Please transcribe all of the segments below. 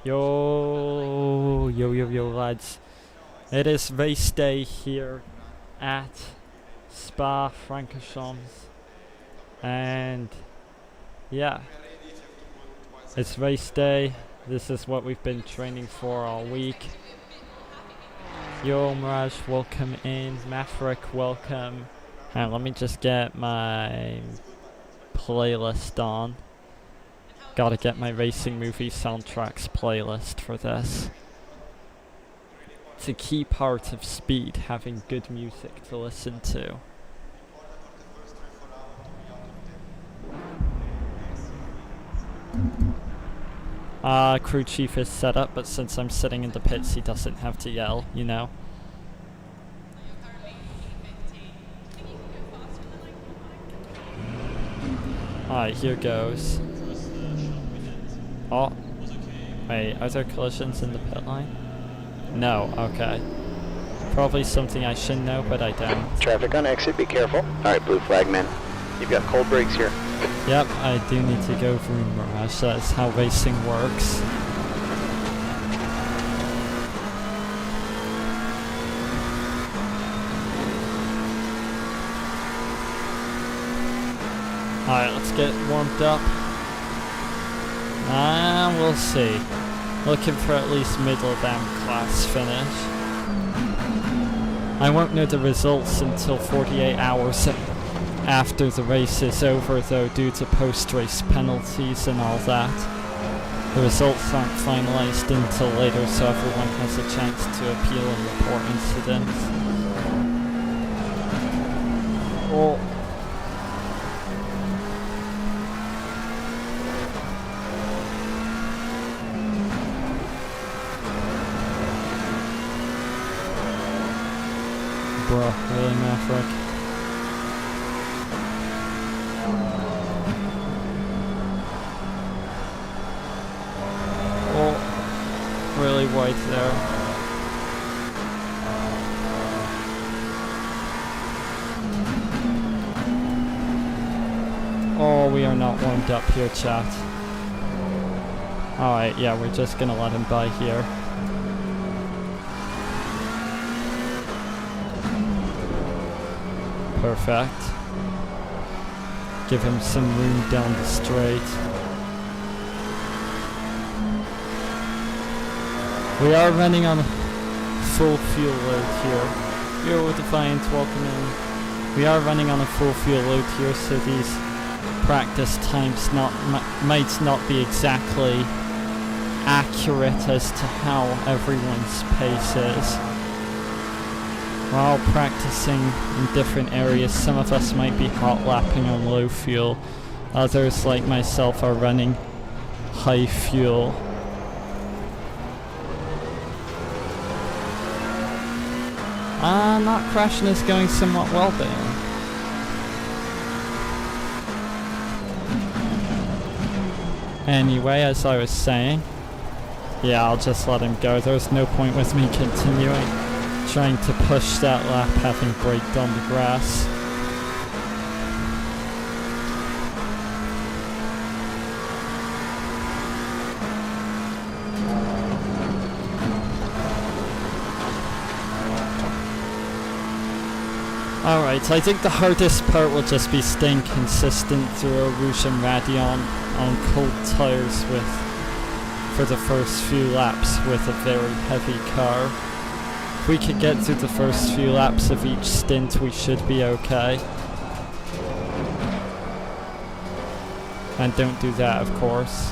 Yo, lads. It is race day here at Spa Francorchamps. And yeah, it's race day. This is what we've been training for all week. Yo, Mirage, welcome in. Maverick, welcome. Alright, let me just get my playlist on. Gotta get my racing movie soundtracks playlist for this. It's a key part of speed, having good music to listen to. Crew chief is set up, but since I'm sitting in the pits, he doesn't have to yell, you know? Alright, here goes. Oh, wait, are there collisions in the pit line? No, okay. Probably something I should know, but I don't. Traffic on exit, be careful. Alright, blue flag man. You've got cold brakes here. Yep, I do need to go through Mirage. That's how racing works. Alright, let's get warmed up. We'll see. Looking for at least middle damn class finish. I won't know the results until 48 hours after the race is over though, due to post-race penalties and all that. The results aren't finalized until later, so everyone has a chance to appeal and report incidents. Oh. Bruh, really, Maverick? Oh, really white there. Oh, we are not warmed up here, chat. Alright, yeah, we're just gonna let him by here. Perfect. Give him some room down the straight. We are running on full fuel load here. Yo, Defiant, welcome in. We are running on a full fuel load here, so these practice times might not be exactly accurate as to how everyone's pace is. We're all practicing in different areas. Some of us might be hot lapping on low fuel. Others, like myself, are running high fuel. Not crashing is going somewhat well there. Anyway, as I was saying, yeah, I'll just let him go. There's no point with me continuing. Trying to push that lap, having braked on the grass. Alright, I think the hardest part will just be staying consistent through Eau Rouge and Radion on cold tires for the first few laps with a very heavy car. If we could get through the first few laps of each stint, we should be okay. And don't do that, of course.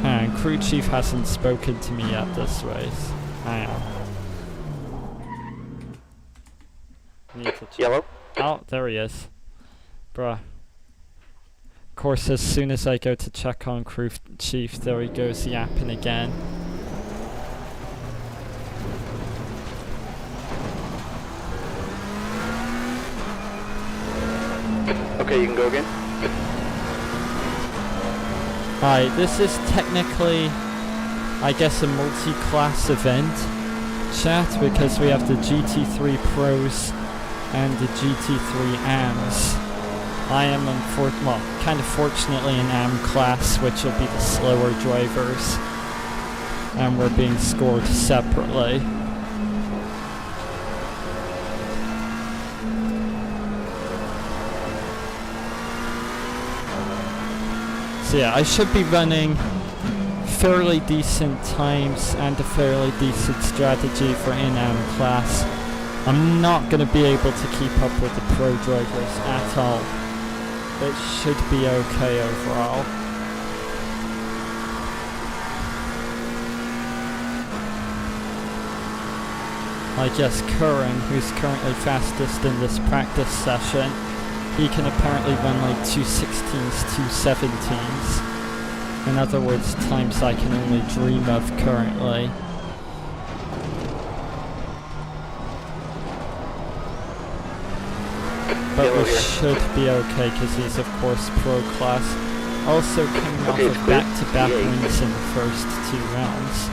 And crew chief hasn't spoken to me yet this race. Hang on. Yellow? Oh, there he is. Bruh. Of course, as soon as I go to check on crew chief, there he goes yapping again. Okay, you can go again. Alright, this is technically, I guess, a multi-class event, chat, because we have the GT3 Pros and the GT3 AMs. I am kind of fortunately in AM class, which will be the slower drivers, and we're being scored separately. So yeah, I should be running fairly decent times and a fairly decent strategy for in-AM class. I'm not going to be able to keep up with the pro drivers at all. It should be okay overall. I guess Curran, who's currently fastest in this practice session, he can apparently run like 2:16s, 2:17s. In other words, times I can only dream of currently. But we should be okay because he's of course pro class. Also coming off of back-to-back wins in the first 2 rounds.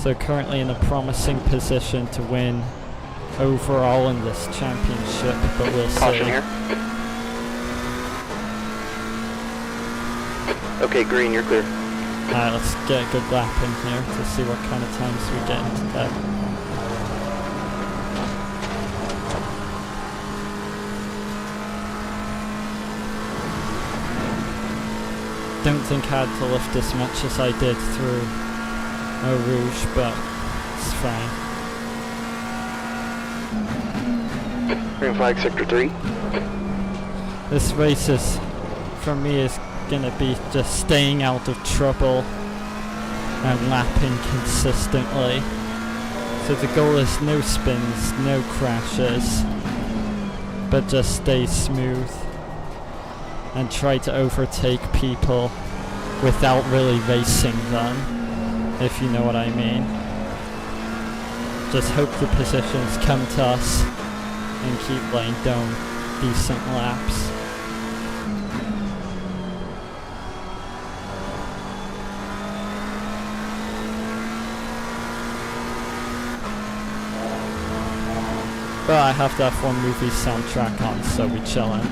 So currently in a promising position to win overall in this championship, but we'll see. Caution here. Okay, green, you're clear. Alright, let's get a good lap in here to see what kind of times we get into that. Don't think I had to lift as much as I did through Eau Rouge, but it's fine. Green flag, sector 3. This race is, for me, is gonna be just staying out of trouble and lapping consistently. So the goal is no spins, no crashes, but just stay smooth and try to overtake people without really racing them, if you know what I mean. Just hope the positions come to us and keep laying down decent laps. But I have the F1 movie soundtrack on, so we chillin'.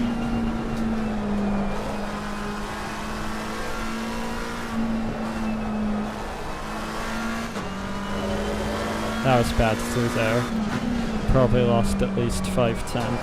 That was bad through there. Probably lost at least 5/10.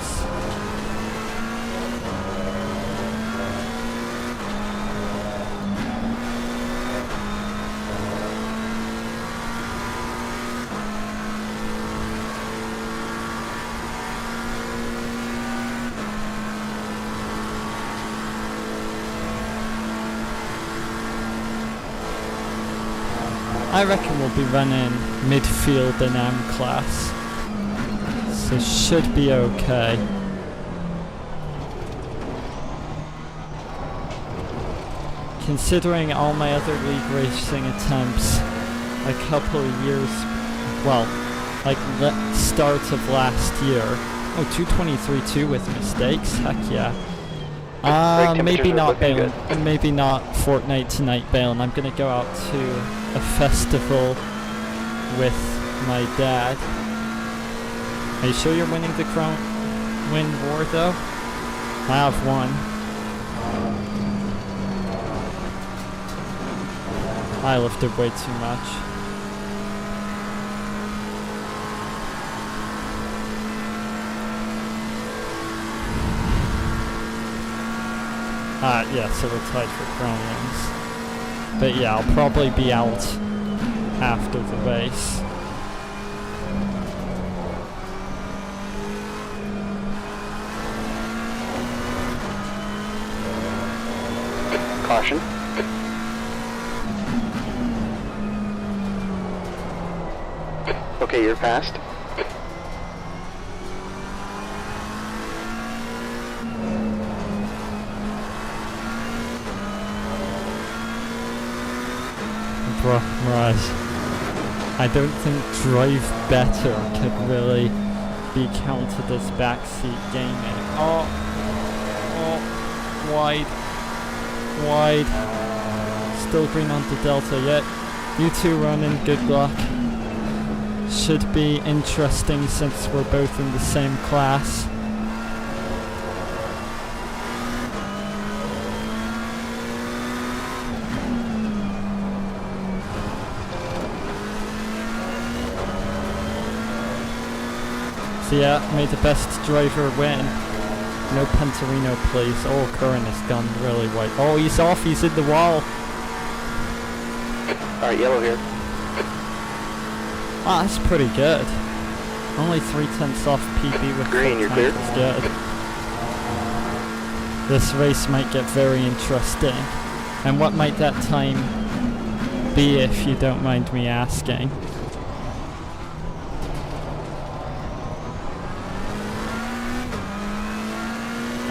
I reckon we'll be running midfield in M class, so should be okay. Considering all my other league racing attempts a couple of years, well, like start of last year. Oh, 223.2 with mistakes, heck yeah. Maybe not Balin, maybe not Fortnite tonight Balin. I'm gonna go out to a festival with my dad. Are you sure you're winning the crown win war though? I have one. I lifted way too much. Yeah, so we're tied for crown wins. But yeah, I'll probably be out after the race. Caution. Okay, you're passed. Right. I don't think drive better could really be counted as backseat gaming. Oh, wide. Still green on the Delta yet. You two running, good luck. should be interesting since we're both in the same class. So yeah, may the best driver win. No Pentarino, please. Oh, Curran has gone really white. Oh, he's off. He's in the wall. Alright, yellow here. Ah, that's pretty good. Only 3/10 off PB with green. You're clear. Is good. This race might get very interesting. And what might that time be, if you don't mind me asking?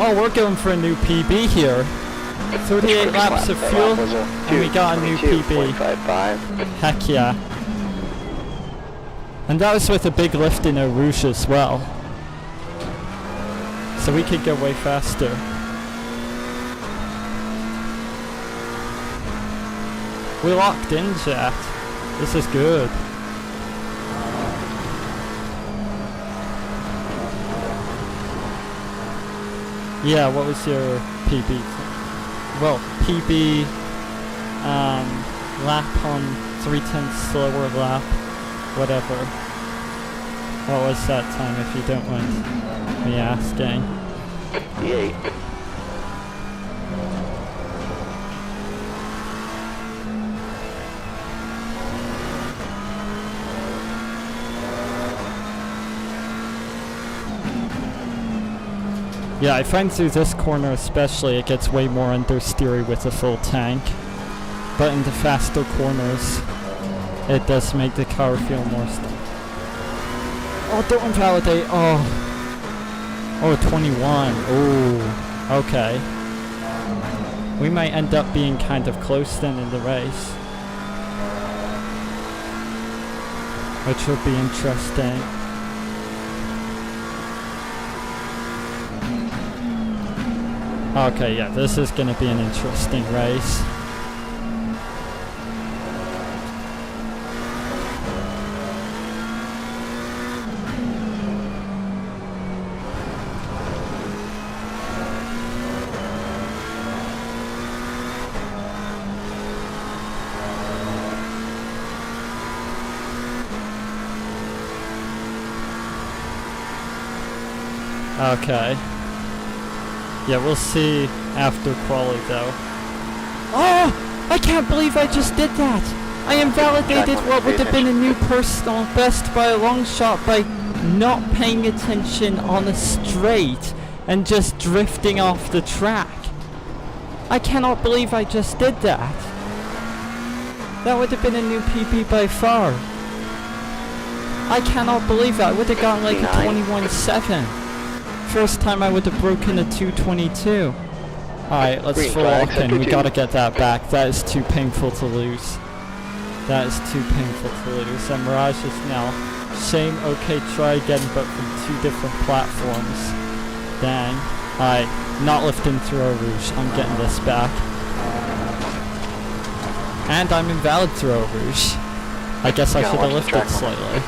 Oh, we're going for a new PB here. 38 laps of fuel, and we got a new PB. Heck yeah. And that was with a big lift in Eau Rouge as well. So we could go way faster. We're locked in, chat. This is good. Yeah, what was your PB? Well, PB lap on 3/10 slower lap, whatever. What was that time, if you don't mind me asking? P8. Yeah, I find through this corner especially it gets way more understeery with a full tank. But in the faster corners, it does make the car feel more Oh, don't invalidate. Oh, 21. Oh, okay. We might end up being kind of close then in the race. Which will be interesting. Okay, yeah, this is going to be an interesting race. Okay. Yeah, we'll see after quali though. Oh! I can't believe I just did that! I invalidated what would have been a new personal best by a long shot by not paying attention on a straight and just drifting off the track. I cannot believe I just did that. That would have been a new PB by far. I cannot believe that. I would have gotten like a 21.7. First time I would have broken a 222. Alright, let's full lock in. We gotta get that back. That is too painful to lose. That is too painful to lose. And Mirage is now. Shame, okay, try again, but from 2 different platforms. Dang. Alright, not lifting through Eau Rouge. I'm getting this back. And I'm invalid through Eau Rouge. I guess I should have lifted slightly.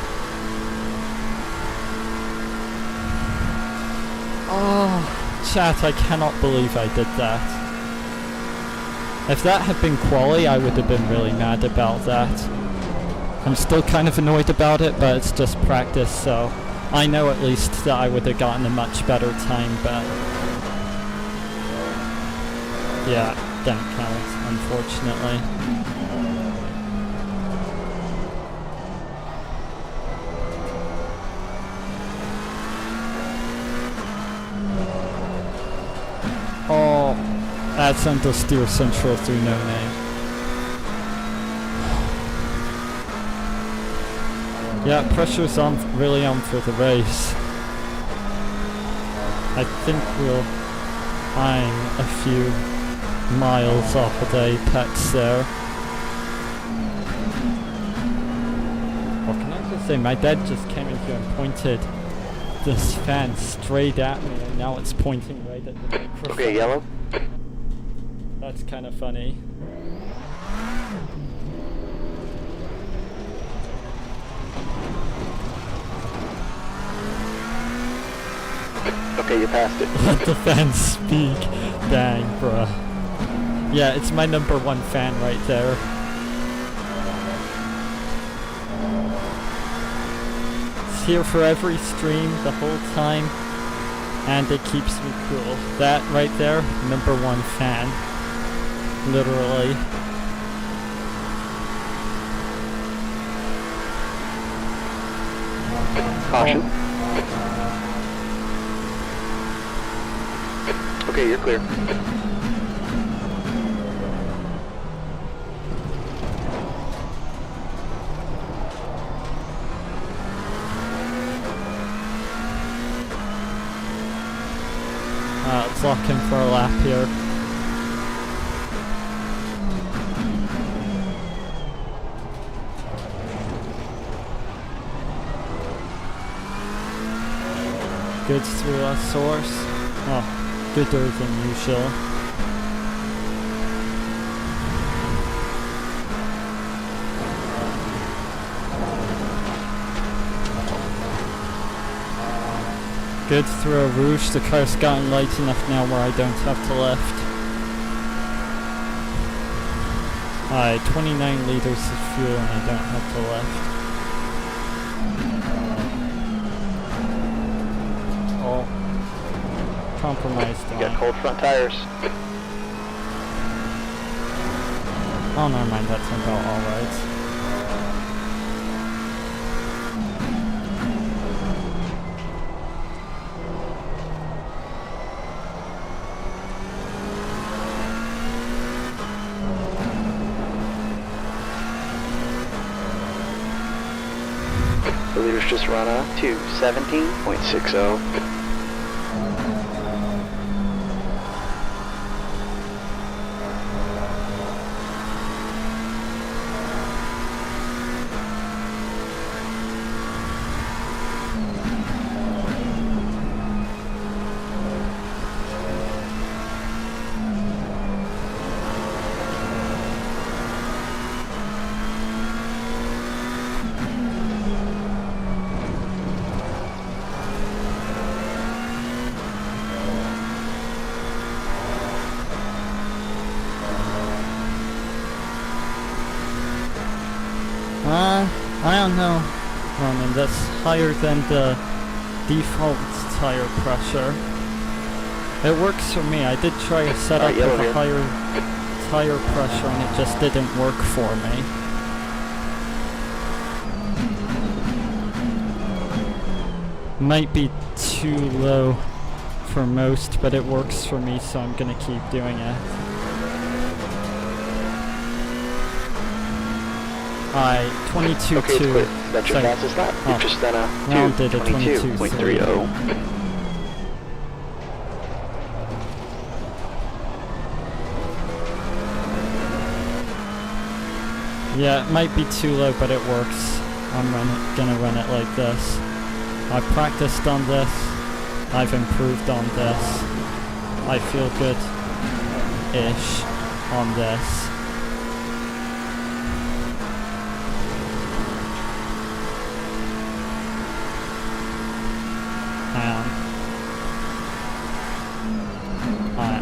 Oh, chat, I cannot believe I did that. If that had been quali, I would have been really mad about that. I'm still kind of annoyed about it, but it's just practice, so I know at least that I would have gotten a much better time, but yeah, didn't count, unfortunately. Oh, that's understeer central through no name. Yeah, pressure's on, really on for the race. I think we'll hang a few miles off of the apex there. What can I just say? My dad just came in here and pointed this fan straight at me, and now it's pointing right at the microphone. Okay, yellow. That's kind of funny. Okay, you passed it. Let the fans speak. Dang, bruh. Yeah, it's my number one fan right there. It's here for every stream the whole time, and it keeps me cool. That right there, number one fan. Literally. Caution. Okay, you're clear. Let's lock in for a lap here. Goods through our source. Oh, gooder than usual. Good through a rouge. The car's gotten light enough now where I don't have to lift. Alright, 29 liters of fuel and I don't have to lift. Oh. Compromised You got cold front tires. Oh, never mind, that's about alright. The leader's just run up to 17.60. I don't know, Roman, that's higher than the default tire pressure. It works for me. I did try a setup with a higher tire pressure and it just didn't work for me. Might be too low for most, but it works for me, so I'm gonna keep doing it. Alright, 22.2. Okay, it's clear. That's your fastest lap. You've just done a 22.30. Yeah, it might be too low, but it works. I'm gonna run it like this. I've practiced on this. I've improved on this. I feel good-ish on this.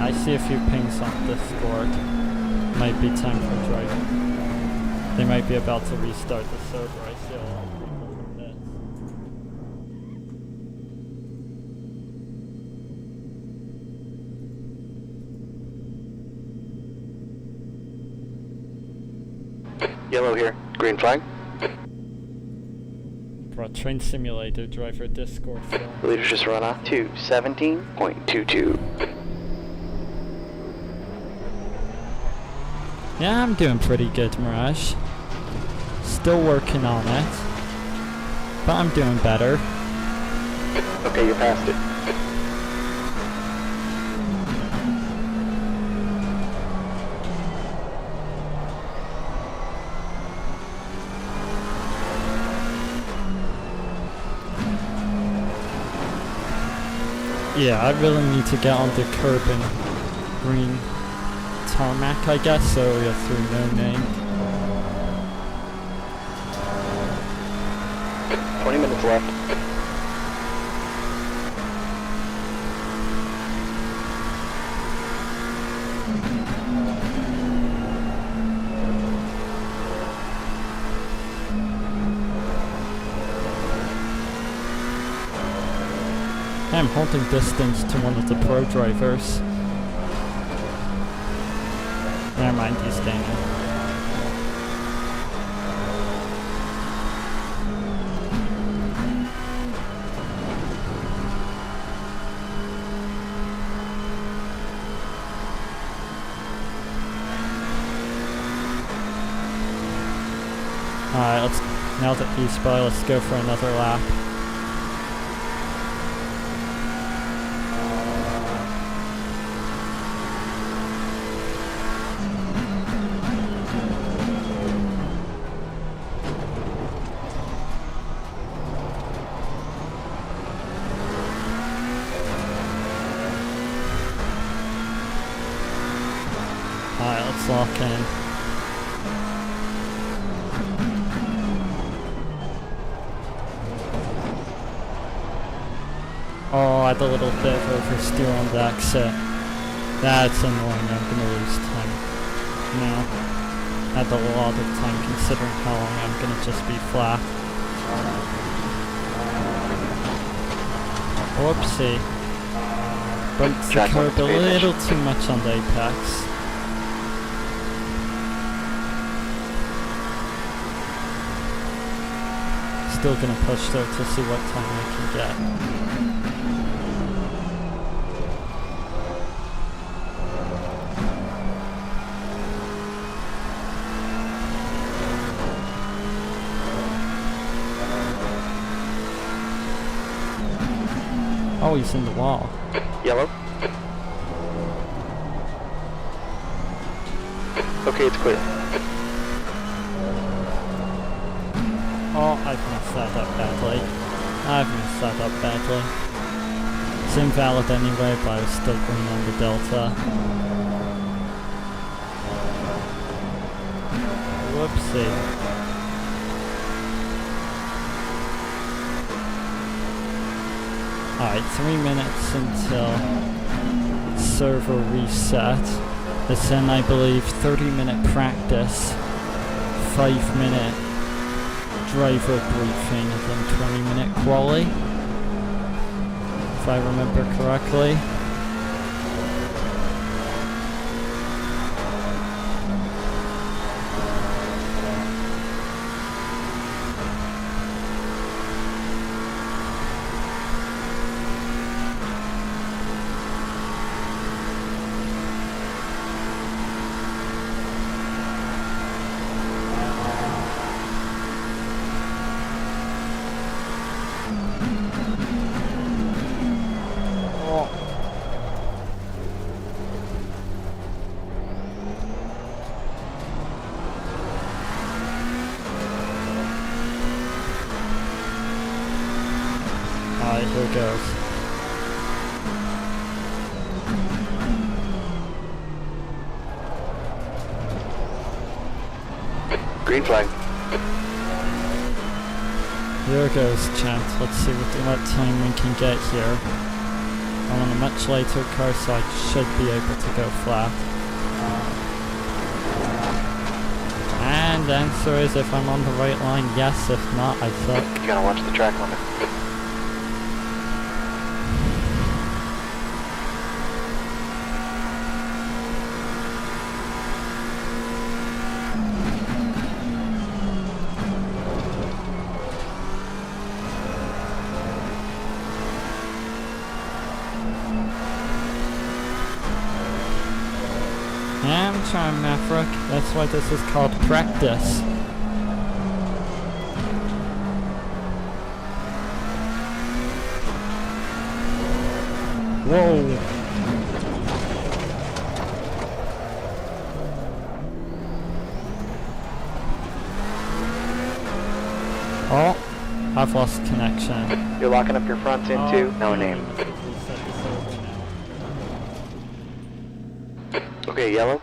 I see a few pings on Discord. Might be time for driving. They might be about to restart the server. I see a lot of people from this. Yellow here. Green flag. Bro, Train Simulator driver Discord film. The leader's just run off to 17.22. Yeah, I'm doing pretty good, Mirage. Still working on it. But I'm doing better. Okay, you passed it. Yeah, I really need to get on the curb and green tarmac, I guess, so yeah, through no name. 20 minutes left. I'm holding distance to one of the pro drivers. Never mind, he's gaining. Alright, now that he's by, let's go for another lap. Alright, let's lock in. Oh, I had a little bit of oversteer on the exit. That's annoying, I'm gonna lose time. No. I had a lot of time considering how long I'm gonna just be flat. Whoopsie. Bumped the curb a little too much on the apex. Still gonna push though to see what time I can get. Oh, he's in the wall. Yellow. Okay, it's clear. Oh, I've messed that up badly. It's invalid anyway, but I was still going on the delta. Whoopsie. Alright, 3 minutes until server reset. It's then, I believe, 30-minute practice, 5-minute driver briefing, and then 20-minute quali, if I remember correctly. Alright, here it goes. Green flag. Here it goes, chat. Let's see what time we can get here. I'm on a much later car, so I should be able to go flat. And the answer is, if I'm on the right line, yes. If not, I suck. You gotta watch the track limit. Yeah, I'm trying, Maverick. That's why this is called practice. Whoa! Oh, I've lost connection. You're locking up your front end too? No name. Okay, yellow.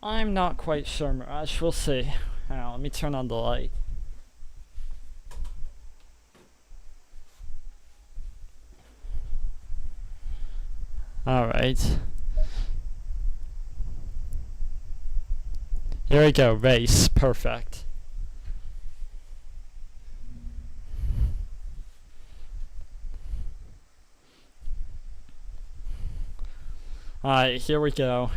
I'm not quite sure, Mirage. We'll see. Hang on, let me turn on the light. Alright. Here we go, race. Perfect. Alright, here we go.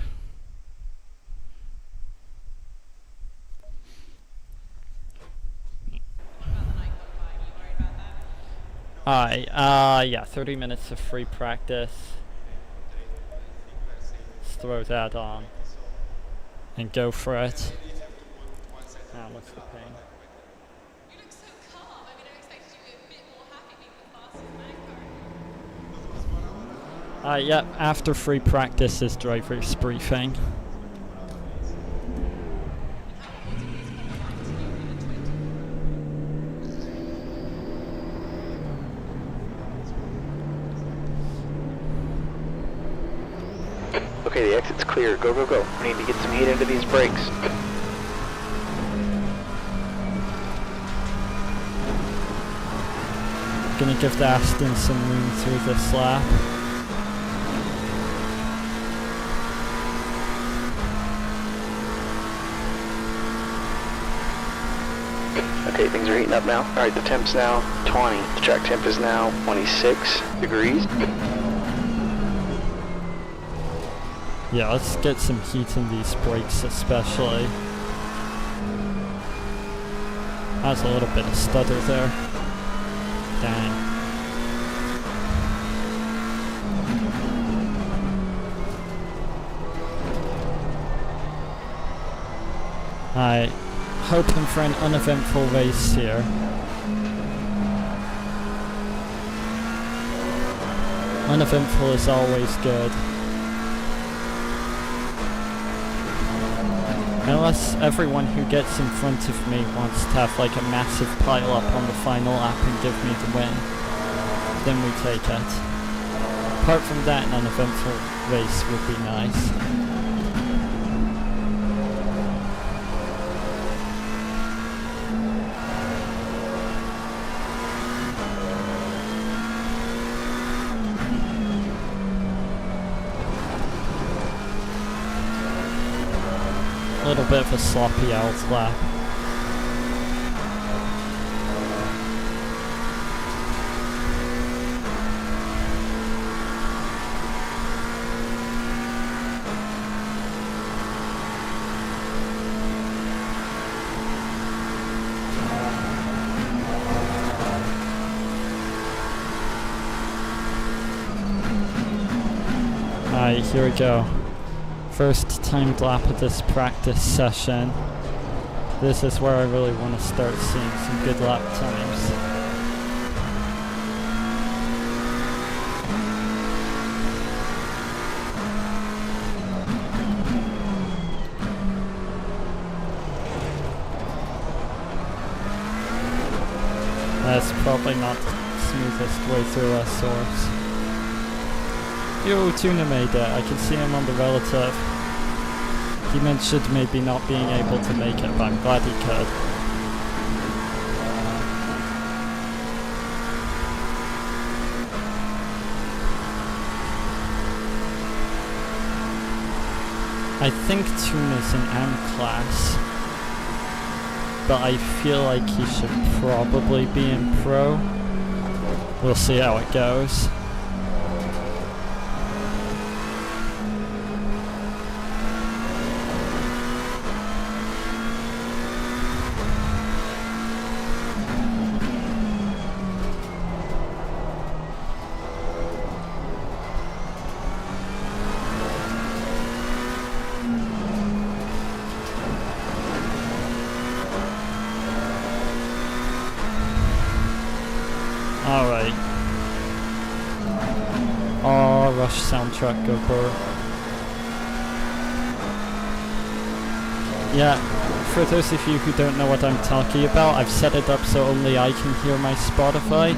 Alright, yeah, 30 minutes of free practice. Let's throw that on and go for it. Ah, what's the pain? You look so calm. I mean, I expected you to be a bit more happy being the fastest man car. Yep, after free practice is driver's briefing. Okay, the exit's clear. Go, go, go. We need to get some heat into these brakes. Gonna give the Aston some room through this lap. Okay, things are heating up now. Alright, the temp's now 20. The track temp is now 26 degrees. Yeah, let's get some heat in these brakes especially. That's a little bit of stutter there. Dang. Alright, hoping for an uneventful race here. Uneventful is always good. Unless everyone who gets in front of me wants to have like a massive pile up on the final lap and give me the win, then we take it. Apart from that, an uneventful race would be nice. A little bit of a sloppy out lap. Alright, here we go. First timed lap of this practice session. This is where I really want to start seeing some good lap times. That's probably not the smoothest way through a source. Yo, Tuna made it. I can see him on the relative. He mentioned maybe not being able to make it, but I'm glad he could. I think Tuna's in M class, but I feel like he should probably be in Pro. We'll see how it goes. Alright. Oh, Rush soundtrack, go for it. Yeah, for those of you who don't know what I'm talking about, I've set it up so only I can hear my Spotify.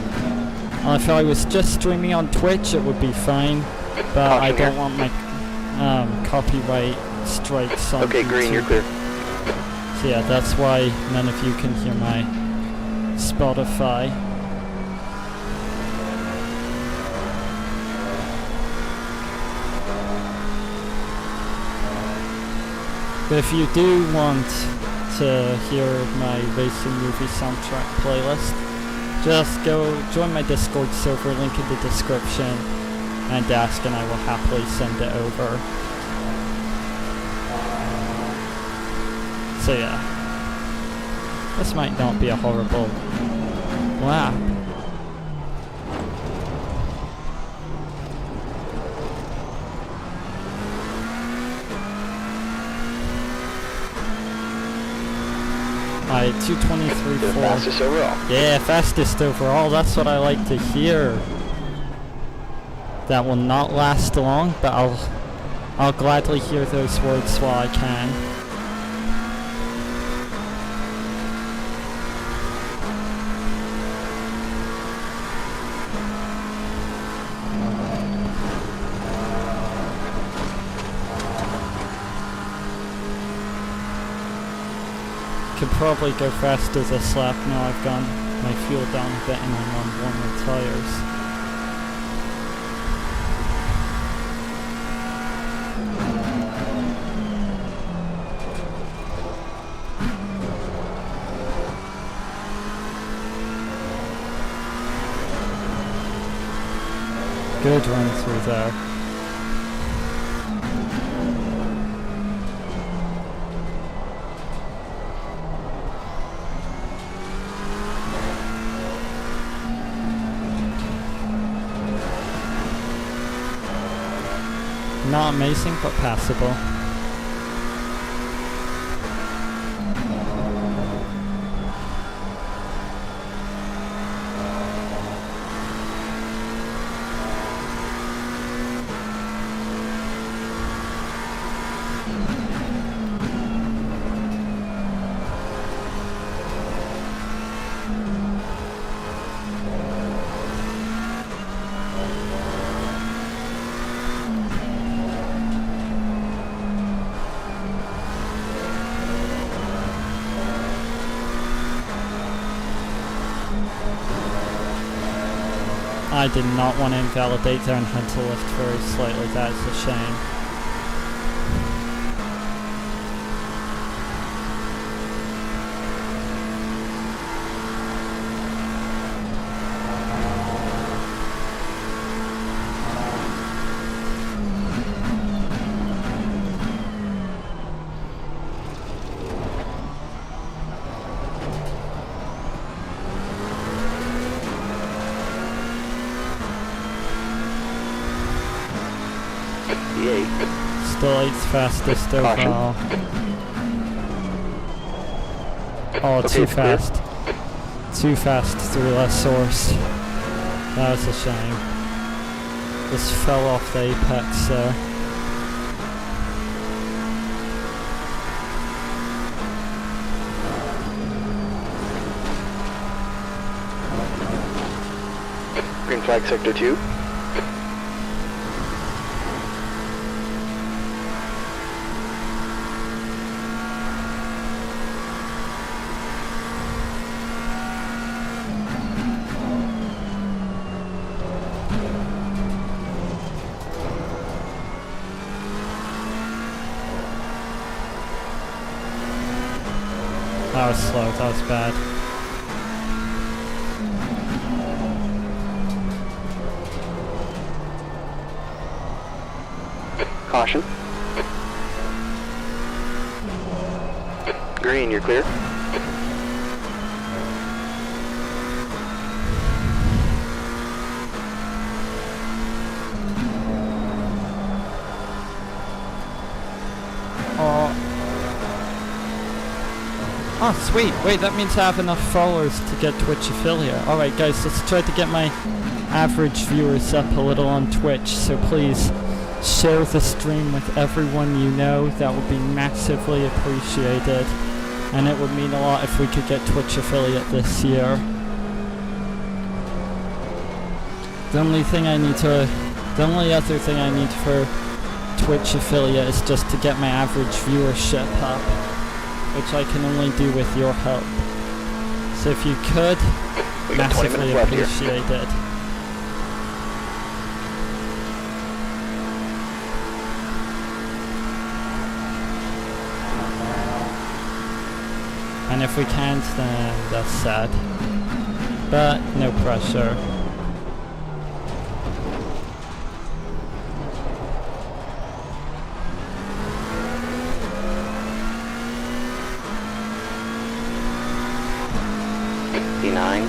If I was just streaming on Twitch, it would be fine, but I don't want my copyright strikes on Okay, YouTube. green, you're clear. So yeah, that's why none of you can hear my Spotify. But if you do want to hear my racing movie soundtrack playlist, just go join my Discord server, link in the description, and ask, and I will happily send it over. So yeah, this might not be a horrible lap. Alright, 2:23.4. Fastest overall. Yeah, fastest overall. That's what I like to hear. That will not last long, but I'll gladly hear those words while I can. Could probably go faster this lap now I've gone my fuel down a bit and I'm on warmer tires. Good run through there. Not amazing, but passable. I did not want to invalidate there and had to lift very slightly. That is a shame. Still 8th fastest overall. Oh, too fast. Too fast through less source. That was a shame. Just fell off the apex there. Green flag sector 2. That was slow, that was bad. Caution. Green, you're clear. Oh, sweet. Wait, that means I have enough followers to get Twitch affiliate. Alright guys, let's try to get my average viewers up a little on Twitch, so please share the stream with everyone you know. That would be massively appreciated. And it would mean a lot if we could get Twitch affiliate this year. The only other thing I need for Twitch affiliate is just to get my average viewership up, which I can only do with your help. So if you could, massively appreciated. And if we can't, then that's sad. But no pressure. 59.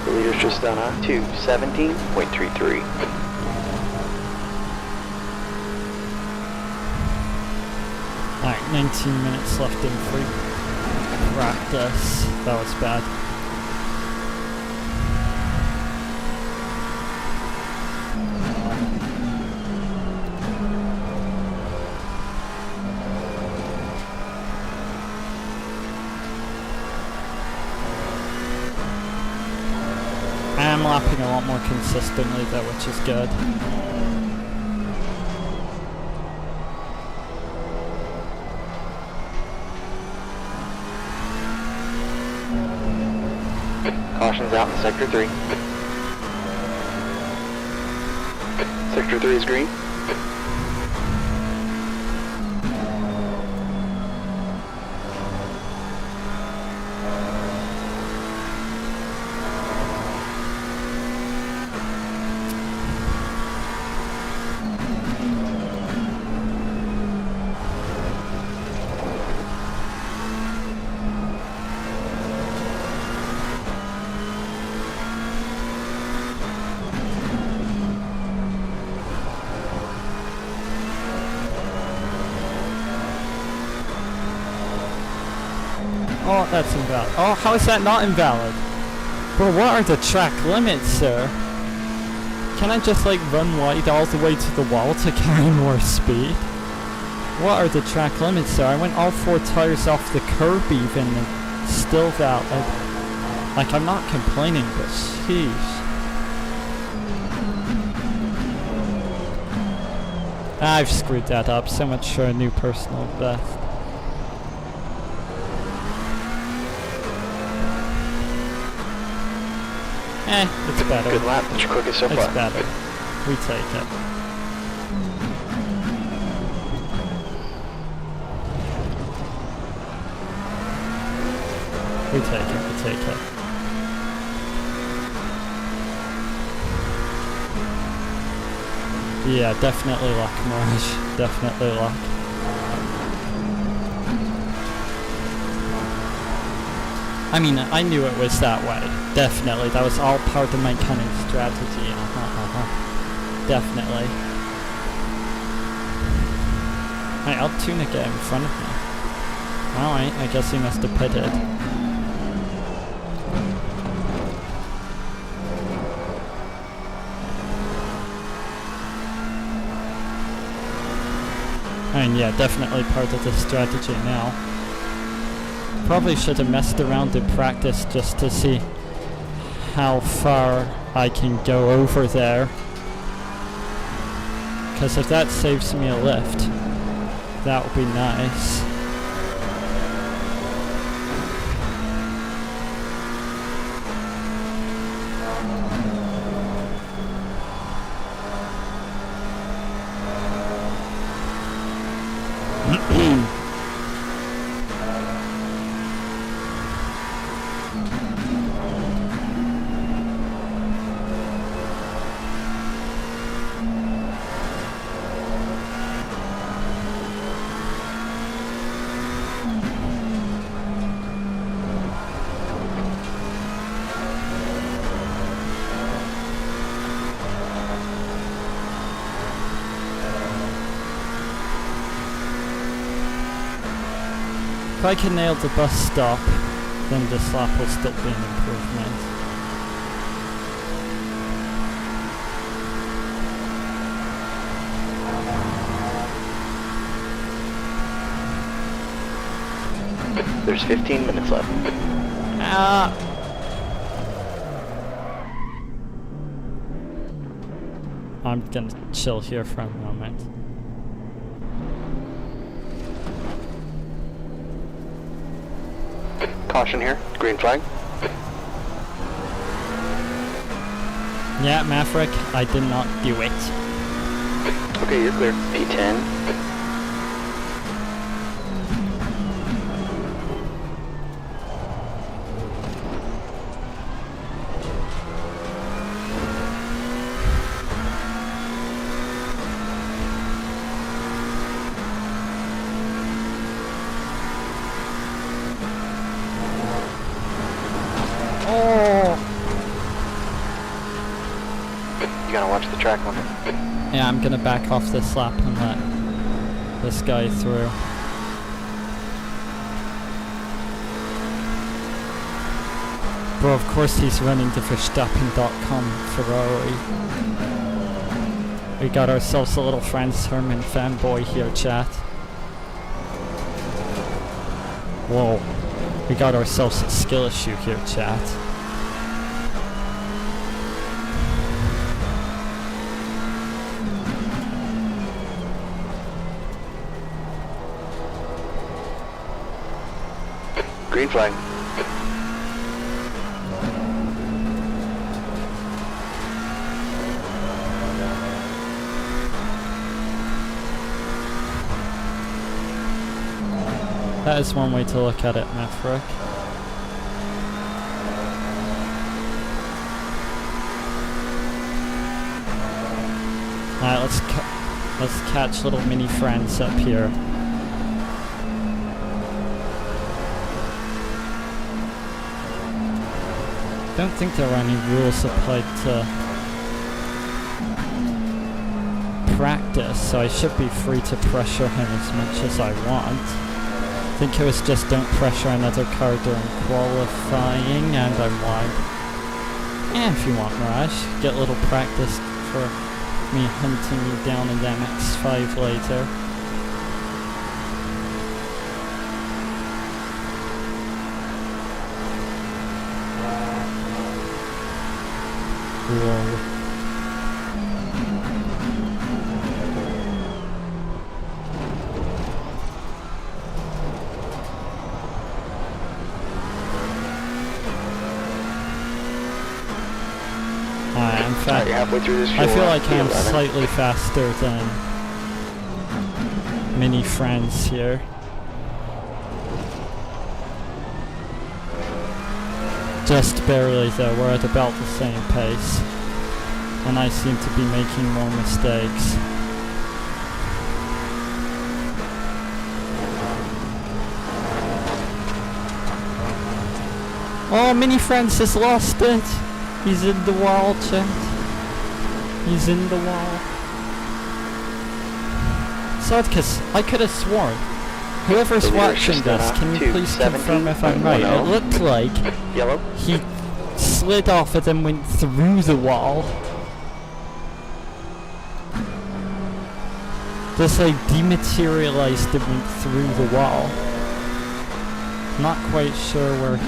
The leader's just done a 2:17.33. Alright, 19 minutes left in free practice. That was bad. I'm lapping a lot more consistently though, which is good. Caution's out in Sector 3. Sector 3 is green. Oh, that's invalid. Oh, how is that not invalid? Bro, what are the track limits, sir? Can I just like run wide all the way to the wall to carry more speed? What are the track limits, sir? I went all 4 tires off the curb even, and still valid. Like, I'm not complaining, but sheesh. I've screwed that up. So much for a new personal best. It's better. Good lap. That's your quickest so far. It's better. We take it. We take it. We take it. Yeah, definitely luck, Bri'ish. Definitely luck. I mean, I knew it was that way. Definitely. That was all part of my cunning strategy. Definitely. Hey, I'll tune a guy in front of me. Alright, I guess he must have pitted. I mean, yeah, definitely part of the strategy now. Probably should have messed around in practice just to see how far I can go over there. Because if that saves me a lift, that would be nice. If I can nail the bus stop, then this lap will still be an improvement. There's 15 minutes left. Ah! I'm gonna chill here for a moment. Caution here, green flag. Yeah, Maverick, I did not do it. Okay, you're clear. P10. track limit. Yeah, I'm gonna back off this lap and let this guy through. Bro, of course he's running the Verstappen.com Ferrari. We got ourselves a little Franz Hermann fanboy here, chat. Whoa. We got ourselves a skill issue here, chat. Green flag. That is one way to look at it, Maverick. Alright, let's catch little mini friends up here. Don't think there are any rules applied to practice, so I should be free to pressure him as much as I want. I think it was just don't pressure another car during qualifying, and I'm wide. And if you want, Mirage, get a little practice for me hunting you down in the MX-5 later. Whoa. In fact, halfway through this I feel like I'm 11. slightly faster than mini friends here. Just barely though, we're at about the same pace. And I seem to be making more mistakes. Oh, mini friends has lost it! He's in the wall, chat. He's in the wall. Sad, because I could have sworn. Whoever's watching this, can you please confirm if I'm right? It looked like Yellow. he slid off and then went through the wall. Just like dematerialized and went through the wall. Not quite sure where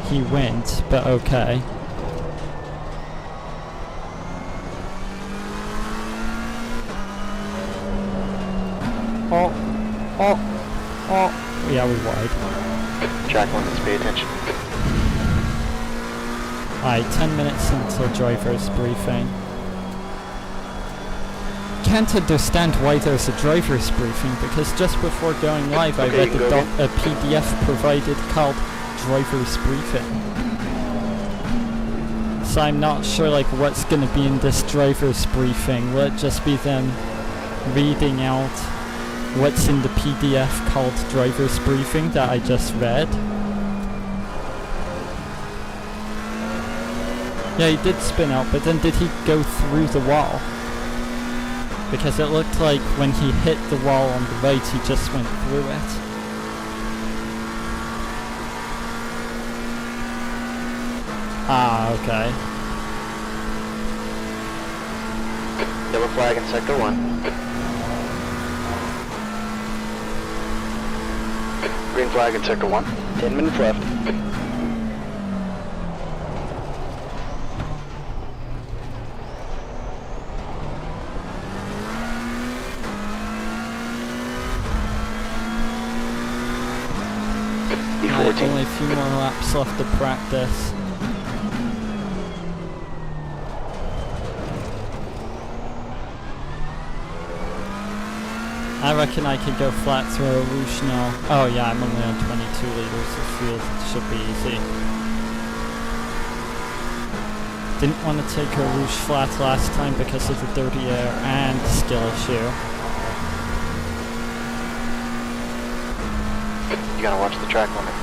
he went, but okay. Oh, yeah, we wide. Track limits, pay attention. Alright, 10 minutes until driver's briefing. Can't understand why there's a driver's briefing, because just before going live I read a PDF provided called driver's briefing. So I'm not sure like what's gonna be in this driver's briefing. Will it just be them reading out what's in the PDF called driver's briefing that I just read? Yeah, he did spin out, but then did he go through the wall? Because it looked like when he hit the wall on the right, he just went through it. Ah, okay. Yellow flag in sector 1. Green flag in sector 1. 10 minutes left. Right, only a few more laps left to practice. I reckon I could go flat through a Rouge now. Oh yeah, I'm only on 22 liters of fuel. It should be easy. Didn't want to take a Rouge flat last time because of the dirty air and skill issue. You gotta watch the track limit.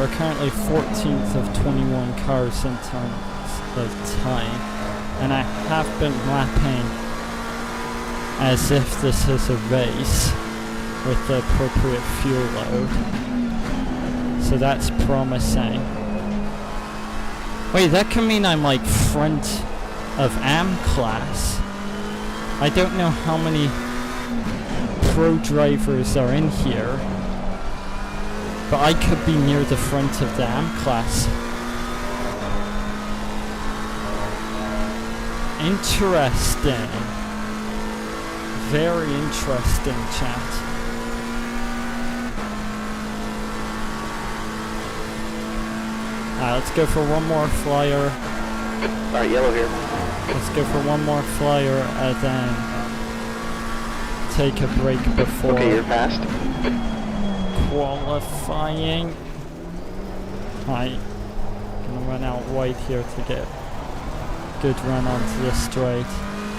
we're currently 14th of 21 cars in terms of time, and I have been lapping as if this is a race with the appropriate fuel load, so that's promising. Wait, that can mean I'm like front of AM class. I don't know how many pro drivers are in here, but I could be near the front of the AM class. Interesting. Very interesting, chat. Alright, let's go for one more flyer. Alright, yellow here. Let's go for one more flyer and then take a break before Okay, you're fast. qualifying. I'm gonna run out wide here to get a good run onto the straight.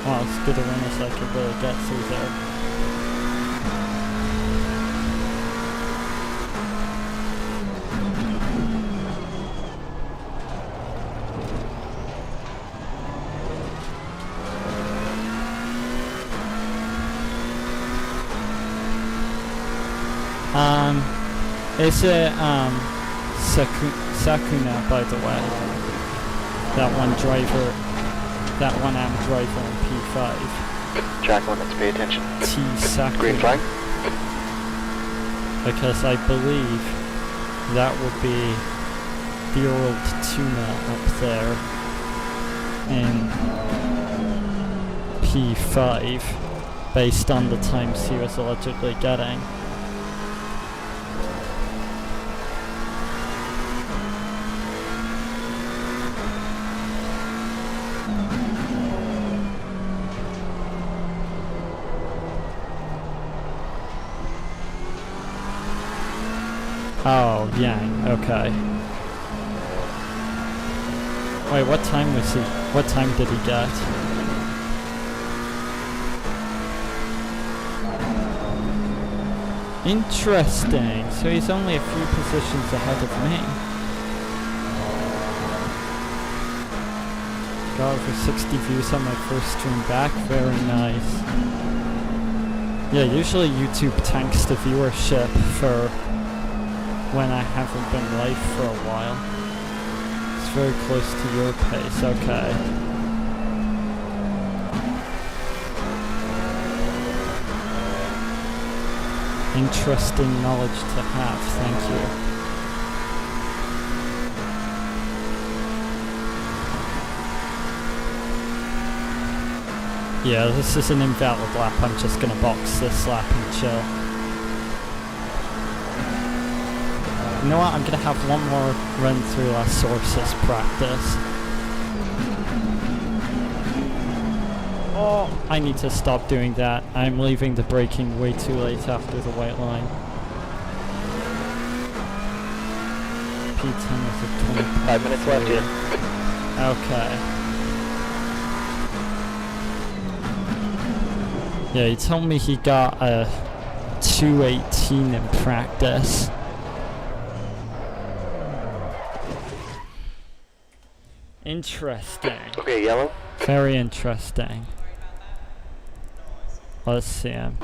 Well, as good a run as I could really get through there. Is it Sakuna, by the way? That one driver, that one AM driver in P5. Track one, let's pay attention. T Sakuna. Green flag. Because I believe that would be the old tuna up there in P5, based on the times he was allegedly getting. Oh, Yang, okay. Wait, what time was he? What time did he get? Interesting, so he's only a few positions ahead of me. Got over 60 views on my first stream back, very nice. Yeah, usually YouTube tanks the viewership for when I haven't been live for a while. It's very close to your pace, okay. Interesting knowledge to have, thank you. Yeah, this is an invalid lap, I'm just gonna box this lap and chill. You know what, I'm gonna have one more run through our sources practice. Oh, I need to stop doing that. I'm leaving the braking way too late after the white line. P10 is a 20. 5 minutes left here. Okay. Yeah, he told me he got a 218 in practice. Interesting. Okay, yellow. Very interesting. Let's see him.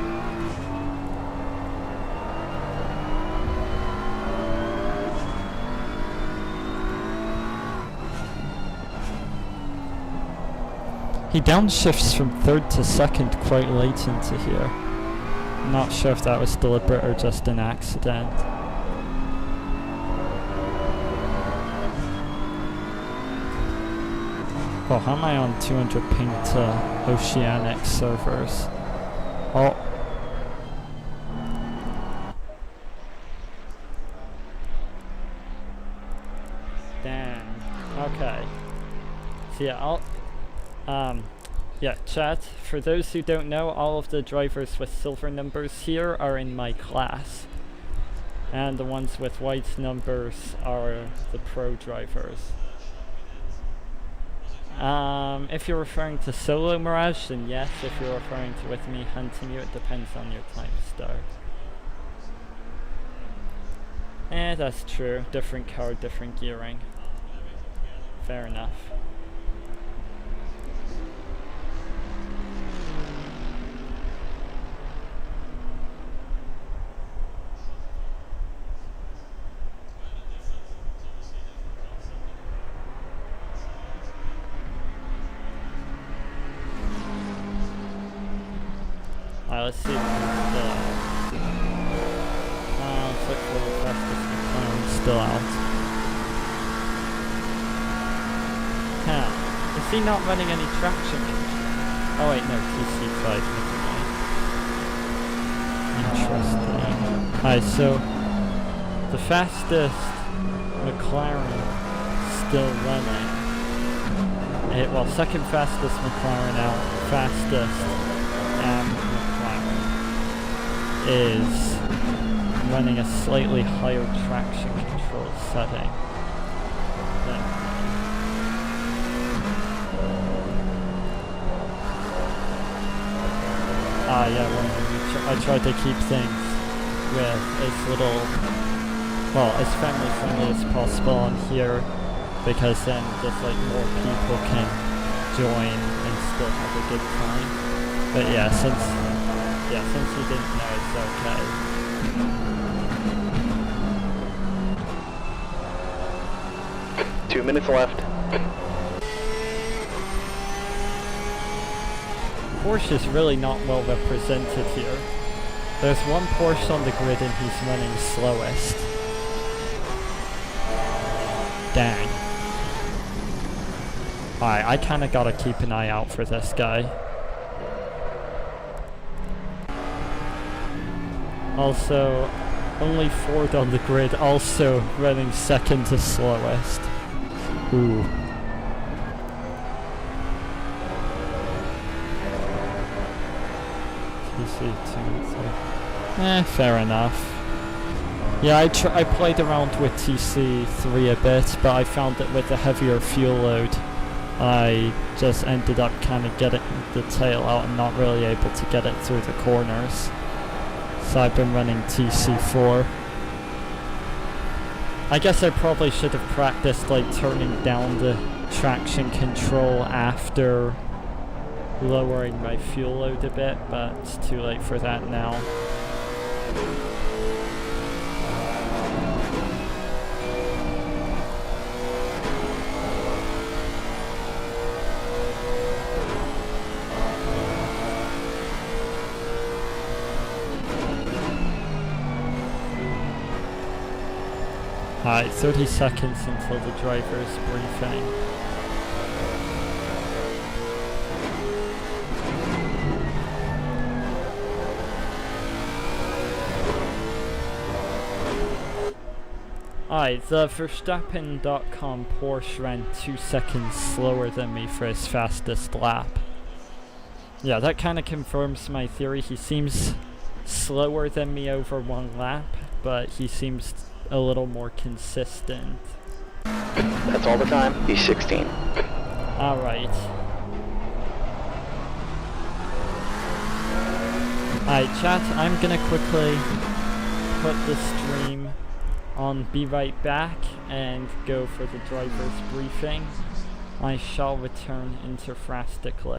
He downshifts from third to second quite late into here. I'm not sure if that was deliberate or just an accident. Well, how am I on 200 ping to Oceanic servers? Oh. Damn. Okay. So yeah, yeah, chat, for those who don't know, all of the drivers with silver numbers here are in my class. And the ones with white numbers are the pro drivers. If you're referring to solo Mirage, then yes. If you're referring to with me hunting you, it depends on your time start. That's true. Different car, different gearing. Fair enough. Alright, let's see. Looks like the fastest McLaren's still out. Huh. Is he not running any traction control? Oh wait, no, TC5, never mind. Interesting. Alright, so the fastest McLaren still running. Well, second fastest McLaren out, fastest McLaren is running a slightly higher traction control setting. Yeah, I tried to keep things with as little, well, as family friendly as possible on here, because then just like more people can join and still have a good time. But yeah, since you didn't know, it's okay. Okay. 2 minutes left. Porsche is really not well represented here. There's one Porsche on the grid and he's running slowest. Dang. Alright, I kinda gotta keep an eye out for this guy. Also, only Ford on the grid, also running second to slowest. Ooh. Fair enough. Yeah, I played around with TC3 a bit, but I found that with the heavier fuel load, I just ended up kind of getting the tail out and not really able to get it through the corners. So I've been running TC4. I guess I probably should have practiced like turning down the traction control after lowering my fuel load a bit, but it's too late for that now. Alright, 30 seconds until the driver's briefing. Alright, the Verstappen.com Porsche ran 2 seconds slower than me for his fastest lap. Yeah, that kind of confirms my theory. He seems slower than me over 1 lap, but he seems a little more consistent. That's all the time. He's 16. Alright. Alright, chat, I'm gonna quickly put the stream on Be Right Back and go for the driver's briefing. I shall return interfrastically.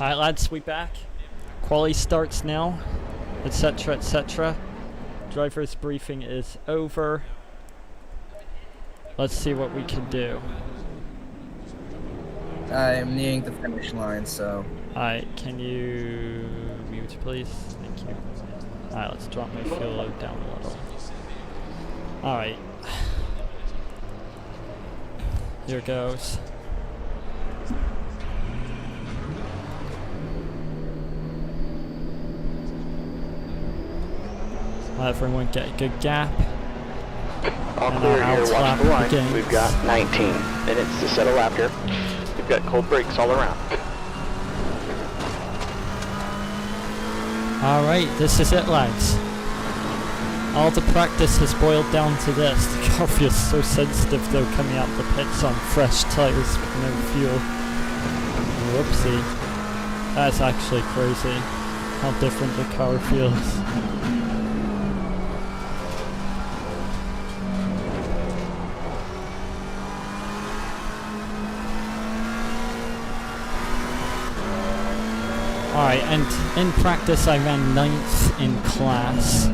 Alright lads, we back. Quali starts now, etc, etc. Driver's briefing is over. Let's see what we can do. I'm nearing the finish line, so... Alright, can you mute please? Thank you. Alright, let's drop my fuel load down a little. Alright. Here goes. Everyone get a good gap. All And clear our here, out watch lap the line. begins. We've got 19 minutes to set a lap here. We've got cold brakes all around. Alright, this is it lads. All the practice has boiled down to this. The car feels so sensitive though coming out the pits on fresh tyres with no fuel. Whoopsie. That's actually crazy how different the car feels. Alright, and in practice I ran 9th in class,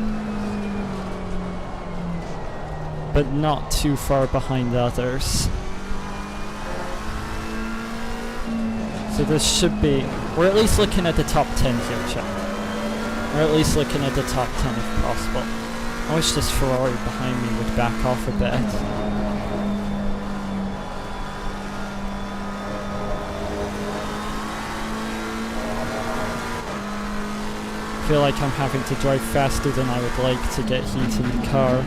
but not too far behind the others. So this should be, we're at least looking at the top 10 here, Chuck. We're at least looking at the top 10 if possible. I wish this Ferrari behind me would back off a bit. I feel like I'm having to drive faster than I would like to get heat in the car.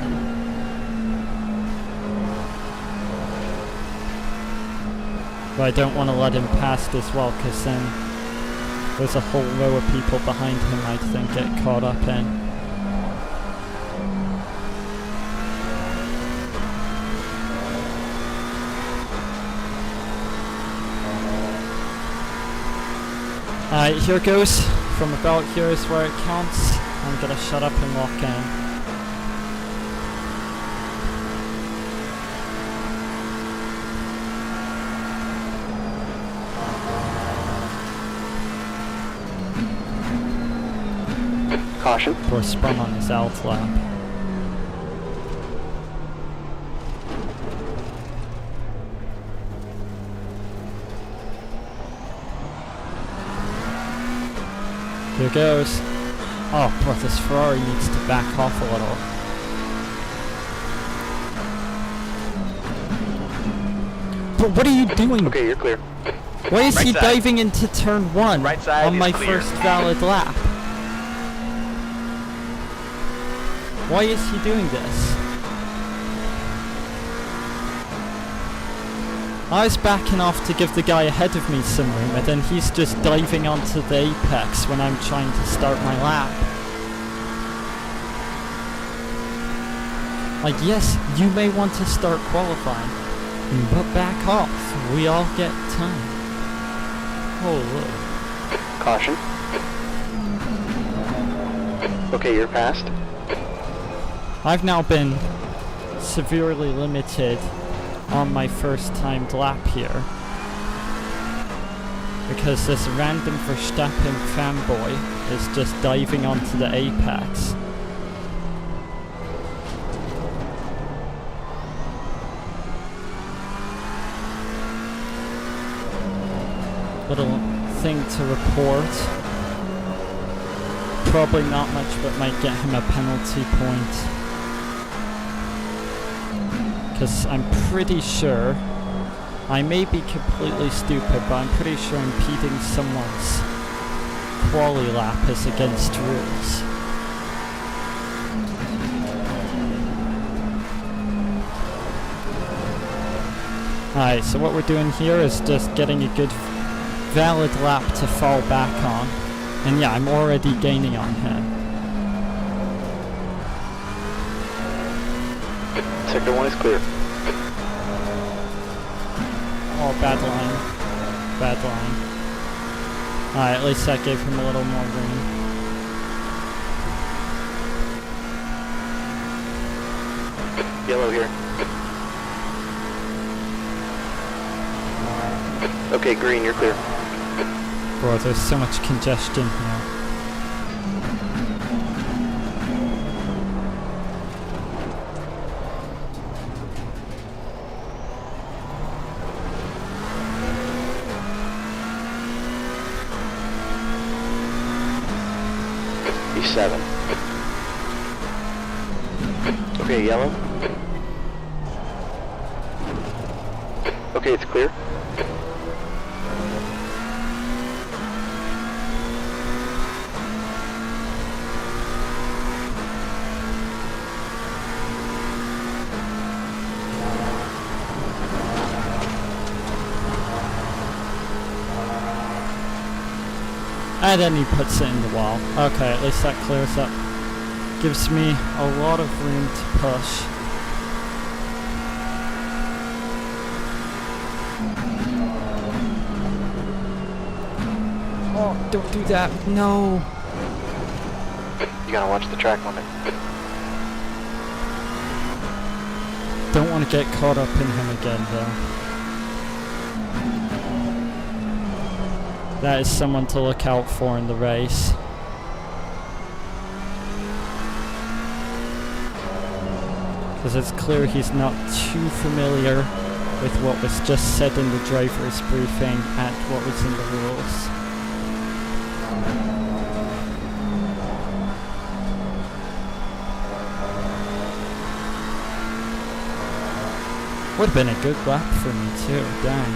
But I don't want to let him past as well, because then there's a whole row of people behind him I'd think get caught up in. Alright, here goes. From about here is where it counts. I'm gonna shut up and walk in. Caution. Or spun on his out lap. Here goes. Oh, bro, this Ferrari needs to back off a little. But what are you doing? Okay, you're clear. Why is he Right side. diving into turn 1 Right side on is my clear. first valid lap? Why is he doing this? I was backing off to give the guy ahead of me some room, and then he's just diving onto the apex when I'm trying to start my lap. Like, yes, you may want to start qualifying, but back off. We all get time. Oh, look. Caution. Okay, you're passed. I've now been severely limited on my first timed lap here, because this random Verstappen fanboy is just diving onto the apex. Little thing to report. Probably not much, but might get him a penalty point. Because I'm pretty sure, I may be completely stupid, but I'm pretty sure impeding someone's quali lap is against rules. Alright, so what we're doing here is just getting a good valid lap to fall back on. And yeah, I'm already gaining on him. Sector 1 is clear. Oh, bad line. Bad line. Alright, at least that gave him a little more room. Yellow here. Okay, green, you're clear. Bro, there's so much congestion here. E7. Okay, yellow. Okay, it's clear. And then he puts it in the wall. Okay, at least that clears up. Gives me a lot of room to push. Oh, don't do that. No. You gotta watch the track limit. Don't want to get caught up in him again, though. That is someone to look out for in the race. Because it's clear he's not too familiar with what was just said in the driver's briefing and what was in the rules. Would have been a good lap for me too, dang.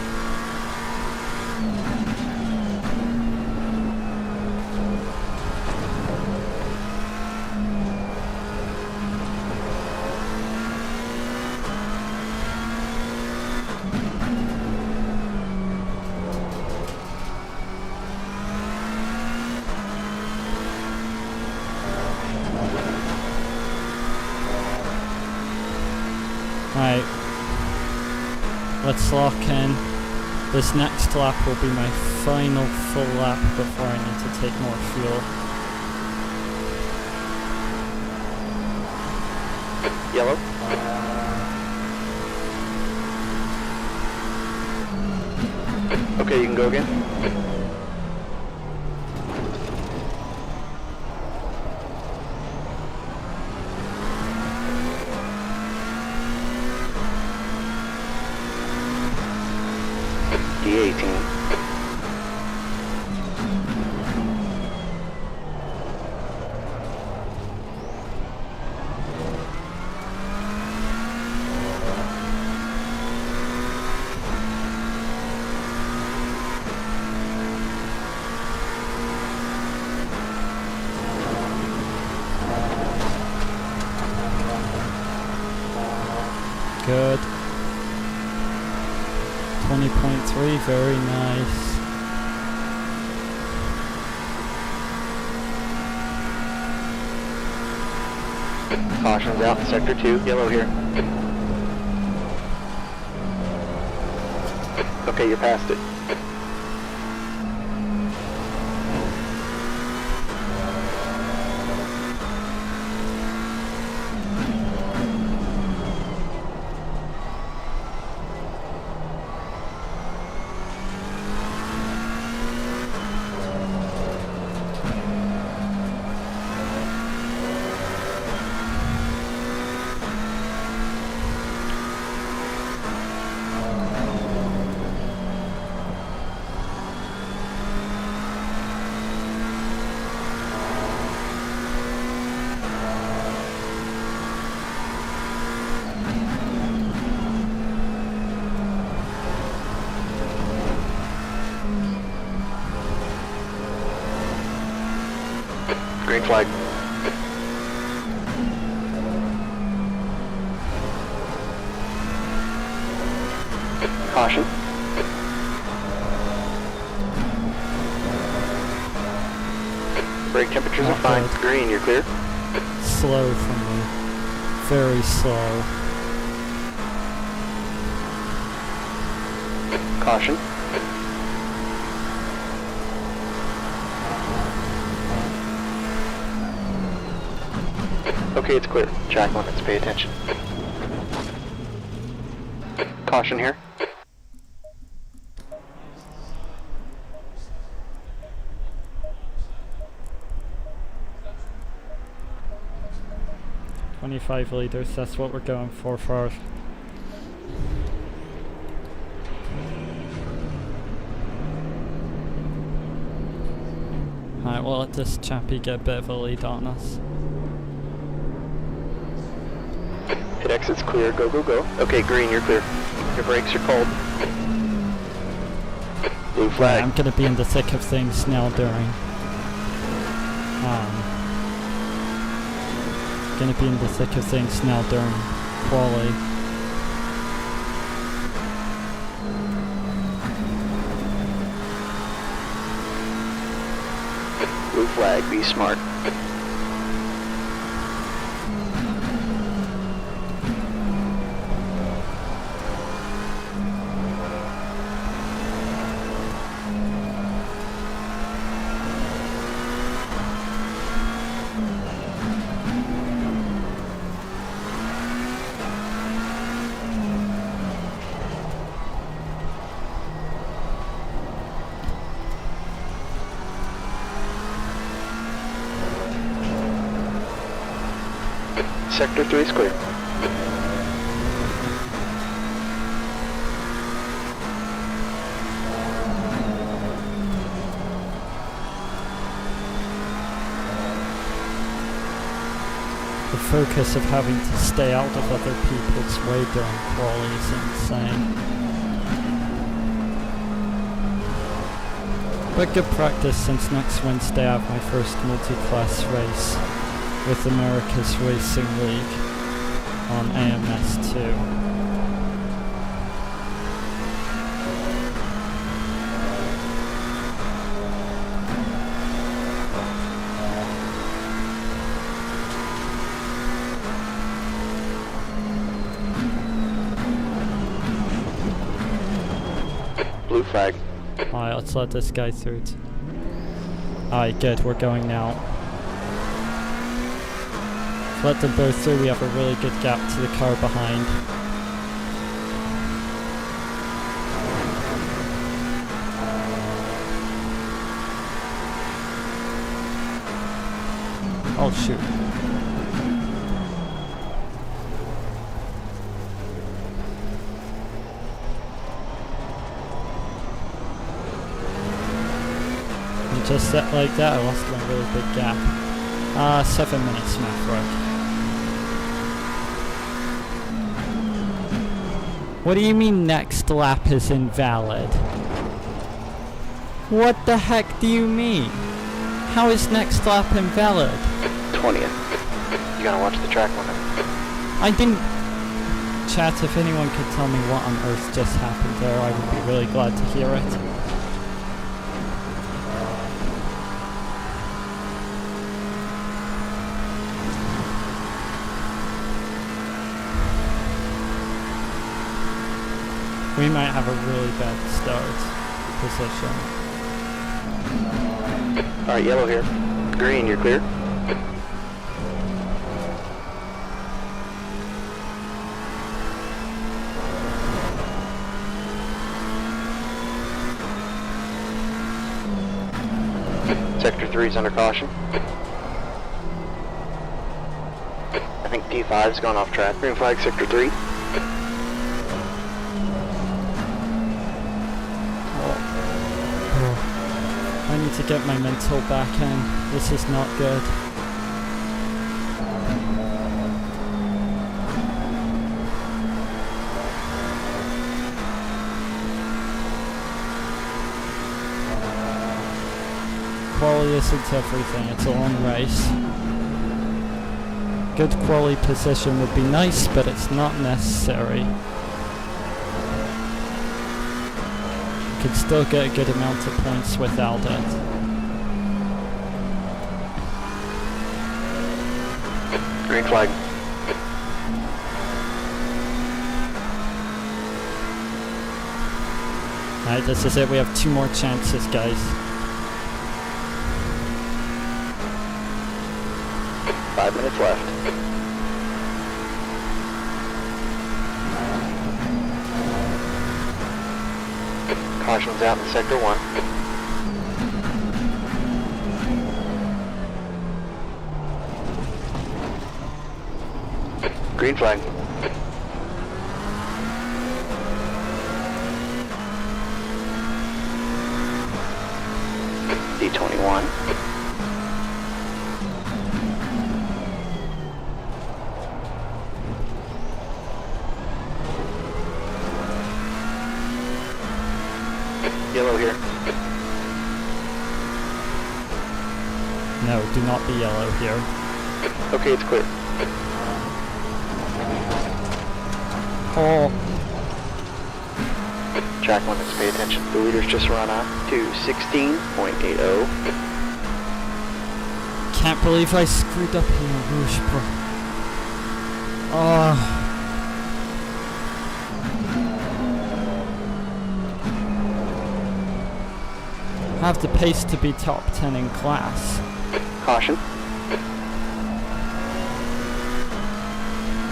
Right, let's lock in. This next lap will be my final full lap before I need to take more fuel. Yellow. Okay, you can go again. D18. Good. 20.3, very nice. Caution's out in sector 2, yellow here. Okay, you're past it. Green flag. Caution. Brake temperatures are fine. Good. Green, you're clear. Slow for me. Very slow. Caution. Okay, it's clear. Track limits, pay attention. Caution here. 25 liters, that's what we're going for our... Alright, we'll let this chappie get a bit of a lead on us. Hit exit's clear, go, go, go. Okay, green, you're clear. Your brakes are cold. Blue flag. I'm gonna be in the thick of things now during... gonna be in the thick of things now during quali. Blue flag, be smart. Sector 3 is clear. The focus of having to stay out of other people's way during quali is insane. But good practice, since next Wednesday I have my first multi-class race with America's Racing League on AMS2. Blue flag. Alright, let's let this guy through. Alright, good, we're going now. Let them both through, we have a really good gap to the car behind. Oh shoot. And just like that, I lost a really big gap. 7 minutes, math work. What do you mean next lap is invalid? What the heck do you mean? How is next lap invalid? 20th. You gotta watch the track limit. I didn't... Chat, if anyone could tell me what on earth just happened there, I would be really glad to hear it. We might have a really bad start position. Alright, yellow here. Green, you're clear. Sector 3 is under caution. I think T5's gone off track. Green flag, Sector 3. I need to get my mental back in. This is not good. Quali isn't everything, it's a long race. Good quali position would be nice, but it's not necessary. Could still get a good amount of points without it. Green flag. Alright, this is it. We have 2 more chances, guys. 5 minutes left. Caution's out in Sector 1. Green flag. D21. Yellow here. No, do not be yellow here. Okay, it's clear. Oh, Track limits, pay attention. The leaders just run off to 16.80. can't believe I screwed up here, whoosh, bro. Oh. Have the pace to be top 10 in class. Caution.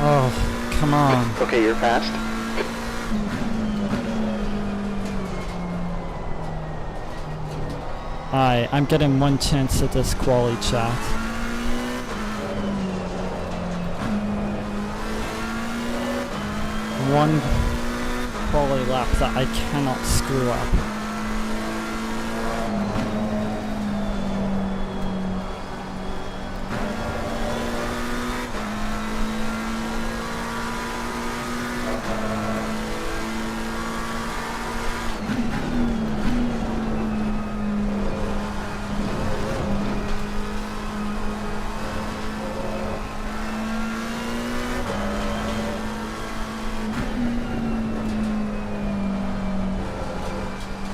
Oh, come on. Okay, you're past. Hi, I'm getting one chance at this quali chat. One quali lap that I cannot screw up.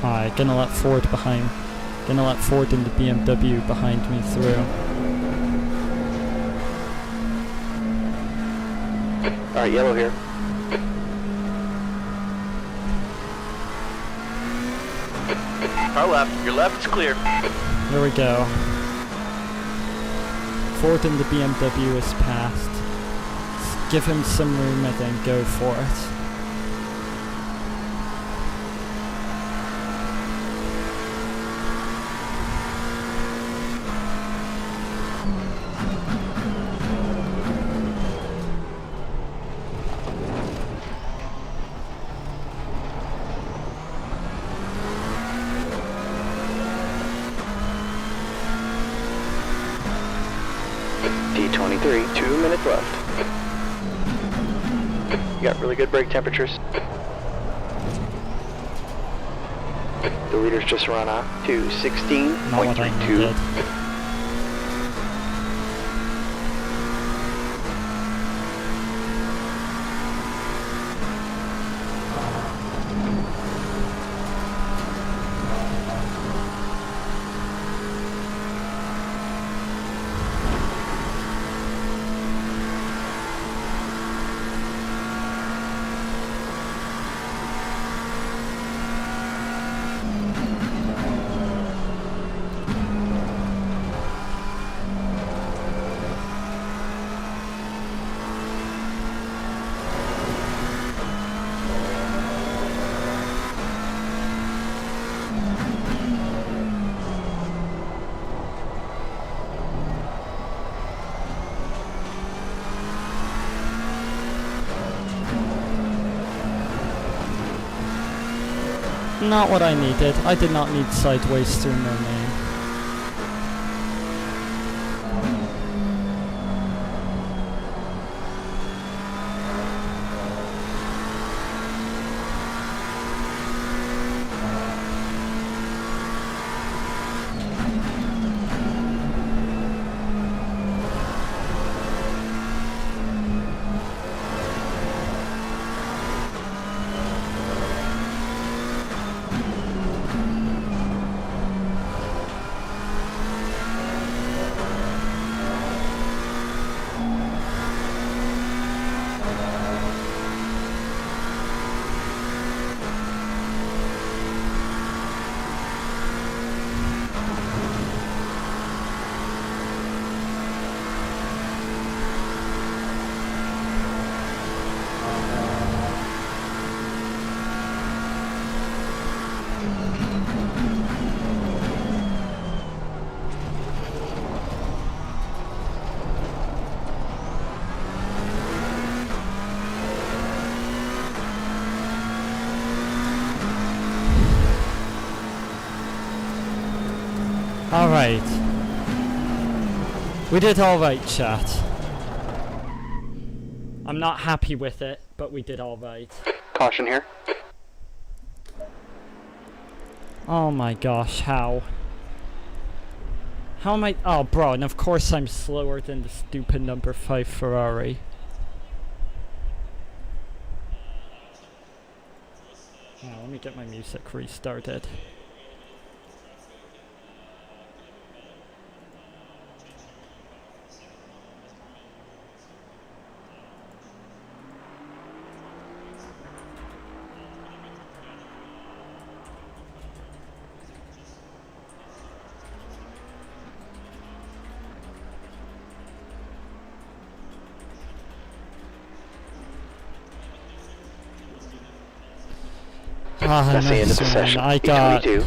Hi, gonna let Ford in the BMW behind me through. Alright, yellow here. Our left. Your left's clear. Here we go. Ford in the BMW is passed. Give him some room and then go for it. D23, 2 minutes left. You got really good brake temperatures. The leaders just run off to Not what I 16.32. needed. Not what I needed. I did not need sideways through no lane. Alright. We did alright, chat. I'm not happy with it, but we did alright. Caution here. Oh my gosh, how? How am I? Oh, bro, and of course I'm slower than the stupid number 5 Ferrari. Oh, let me get my music restarted. That's the end of the man, session. I got E22.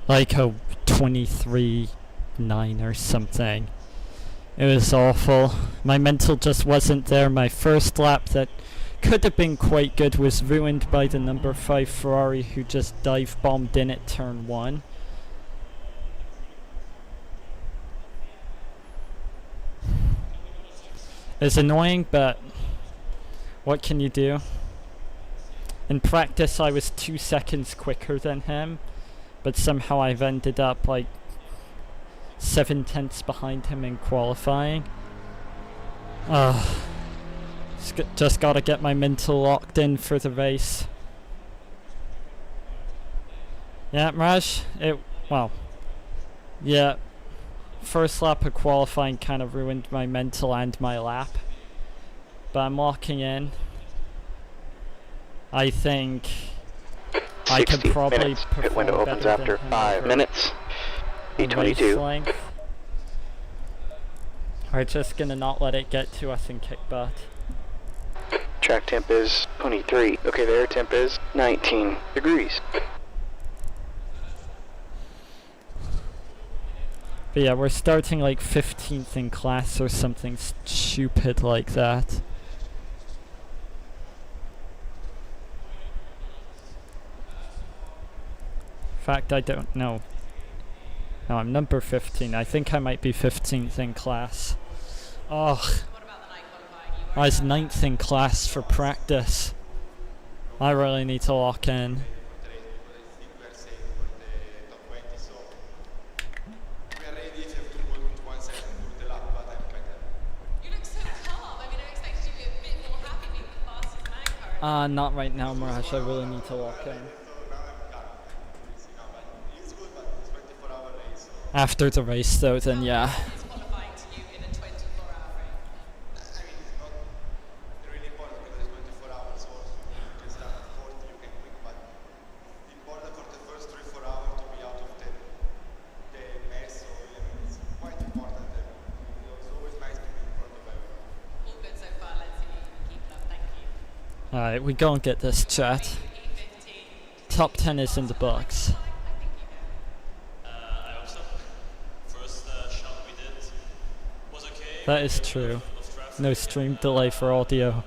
like a 23.9 or something. It was awful. My mental just wasn't there. My first lap that could have been quite good was ruined by the number 5 Ferrari who just dive bombed in at turn 1. It's annoying, but what can you do? In practice I was 2 seconds quicker than him, but somehow I've ended up like 7/10 behind him in qualifying. Just gotta get my mental locked in for the race. Yeah, Mirage, yeah, first lap of qualifying kind of ruined my mental and my lap, but I'm locking in. I think I can probably minutes. Pit window opens after 5 minutes. E22. We're just gonna not let it get to us and kick butt. Track temp is 23. Okay, the air temp is 19 degrees. But yeah, we're starting like 15th in class or something stupid like that. In fact, I don't know. No, I'm number 15. I think I might be 15th in class. Oh, I was 9th in class for practice. I really need to lock in. You look so calm. I mean, I expected you to be a bit more happy being the fastest man car. Not right now, Mirage. I really need to lock in. After the race, though, then yeah. It's qualifying to you in a 24-hour race. I mean, it's not really important because it's 24 hours also. You can start at 40, you can quick, but it's important for the first 3-4 hours to be out of the mess. So yeah, it's quite important. It's always nice to be in front of everyone. All good so far. Let's see if you can keep it up. Thank you. Alright, we go and get this chat. E15. Top 10 is in the box. That is true. No stream delay for audio.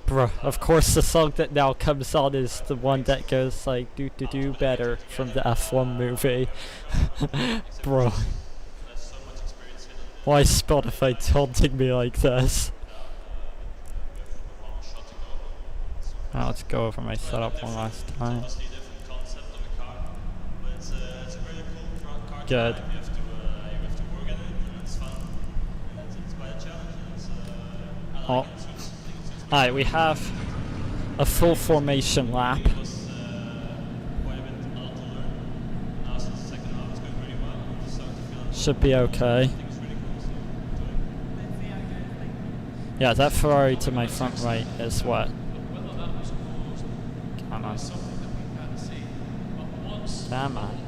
Bruh, of course the song that now comes on is the one that goes like do better from the F1 movie. Bruh. Why is Spotify taunting me like this? Now let's go over my setup one last time. Good. Oh. Alright, we have a full formation lap. Should be okay. Yeah, that Ferrari to my front right is what? Come on. Come on.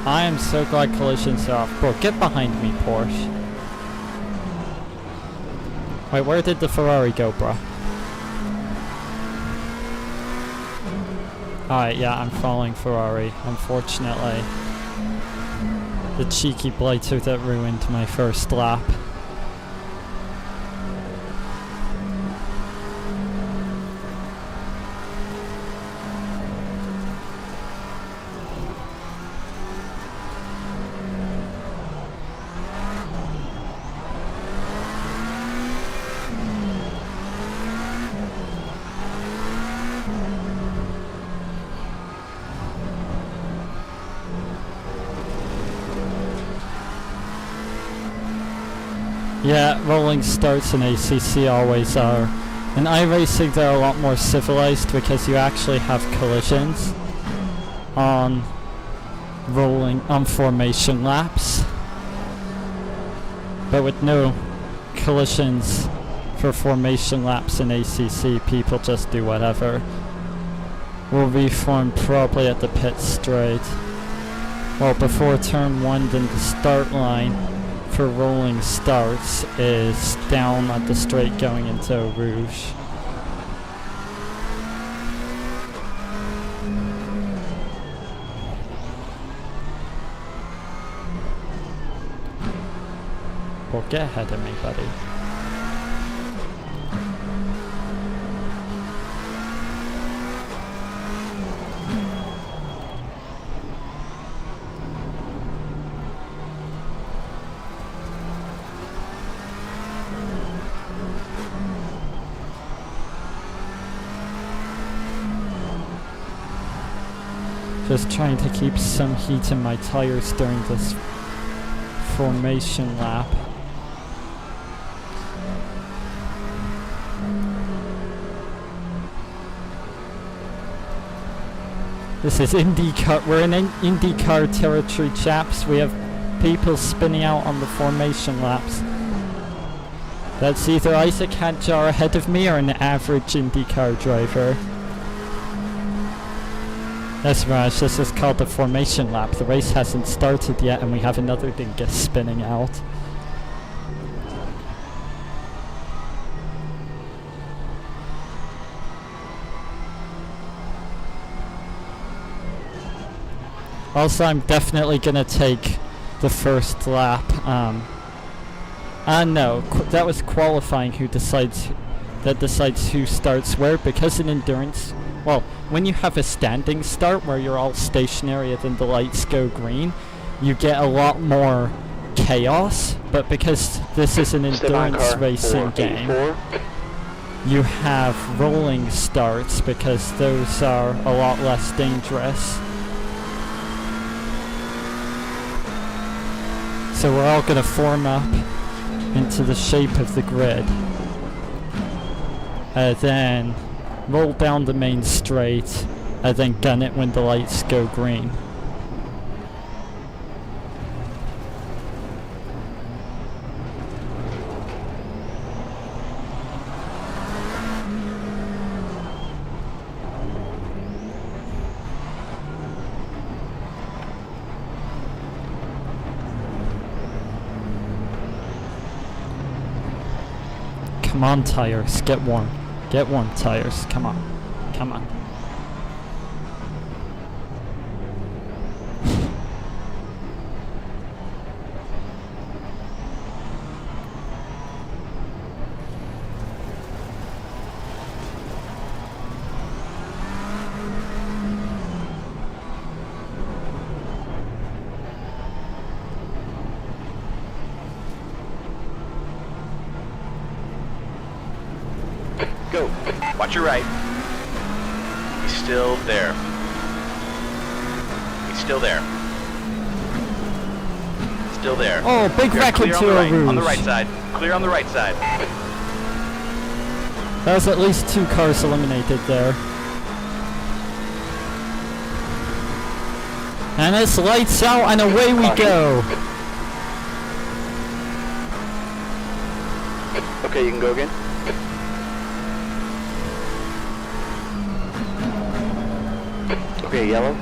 I am so glad collisions are off. Bro, get behind me, Porsche. Wait, where did the Ferrari go, bro? Alright, yeah, I'm following Ferrari, unfortunately. The cheeky blighter that ruined my first lap. Yeah, rolling starts in ACC always are. In iRacing they're a lot more civilized because you actually have collisions on formation laps. But with no collisions for formation laps in ACC, people just do whatever. We'll reform probably at the pit straight. Well, before turn 1, then the start line for rolling starts is down at the straight going into Rouge. Well, get ahead of me, buddy. Just trying to keep some heat in my tires during this formation lap. This is IndyCar. We're in IndyCar territory, chaps. We have people spinning out on the formation laps. That's either Isaac Hadjar ahead of me or an average IndyCar driver. Yes, Raj, this is called the formation lap. The race hasn't started yet and we have another dingus spinning out. Also, I'm definitely gonna take the first lap. No, that was qualifying who decides who starts where, because in endurance, well, when you have a standing start where you're all stationary and then the lights go green, you get a lot more chaos, but because this is an endurance racing game, you have rolling starts because those are a lot less dangerous. So we're all gonna form up into the shape of the grid. Then roll down the main straight, and then gun it when the lights go green. Come on, tires, get warm. Get warm, tires, come on. Come on. Go. Watch your right. He's still there. He's still there. Still there. Oh, big wreck into a Rouge. On the right side. Clear on the right side. That was at least 2 cars eliminated there. And it's lights out and away we go. Okay, you can go again. Okay, yellow.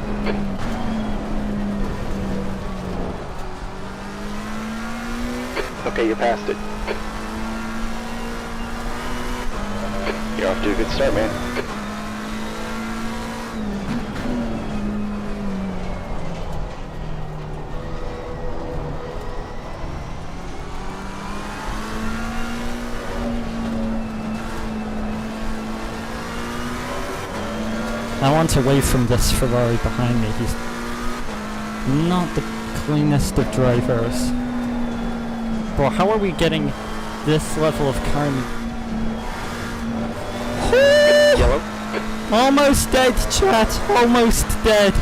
Okay, you passed it. You're off to a good start, man. I want away from this Ferrari behind me. He's not the cleanest of drivers. Bro, how are we getting this level of car? Yellow. Almost dead, chat. Almost dead.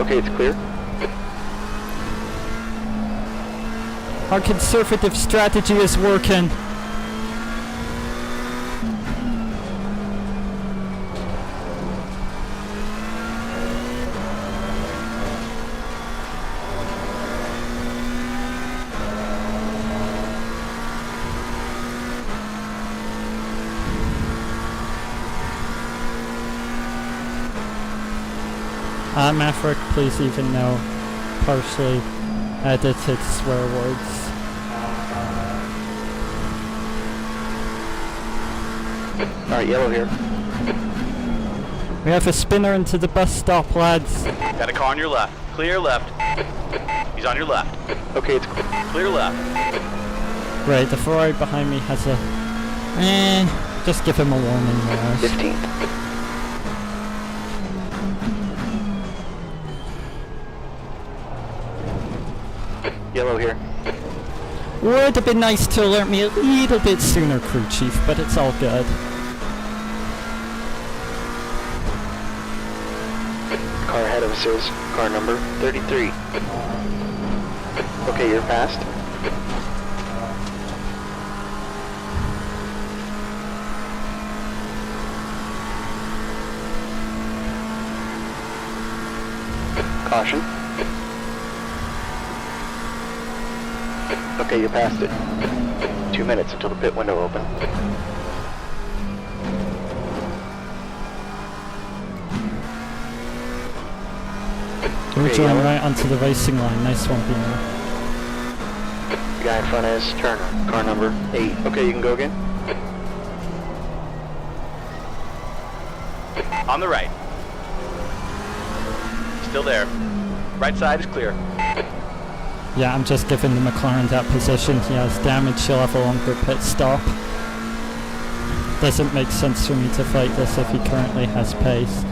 Okay, it's clear. Our conservative strategy is working. Maverick, please even know partially edited swear words. Alright, yellow here. We have a spinner into the bus stop, lads. Got a car on your left. Clear left. He's on your left. Okay, it's Clear left. Right, the Ferrari behind me has a... just give him a warning there. 15. Yellow here. Would have been nice to alert me a little bit sooner, crew chief, but it's all good. Car ahead of us is car number 33. Okay, you're passed. Caution. Okay, you passed it. 2 minutes until the pit window open. We're Okay, going yellow. right onto the racing line. Nice one, Beamer. The guy in front is Turner, car number 8. Okay, you can go again. On the right. Still there. Right side is clear. Yeah, I'm just giving the McLaren that position. He has damage, he'll have a longer pit stop. Doesn't make sense for me to fight this if he currently has pace.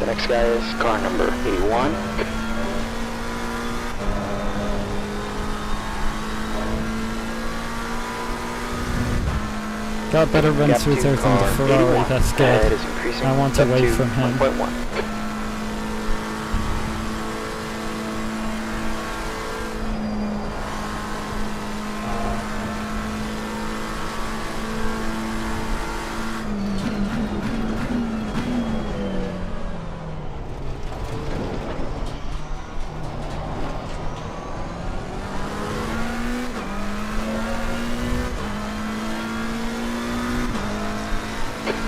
The next guy is car number 81. Got better run Gap through to there than the car Ferrari, 81. that's Head good. is increasing I want up away to from him. 1.1.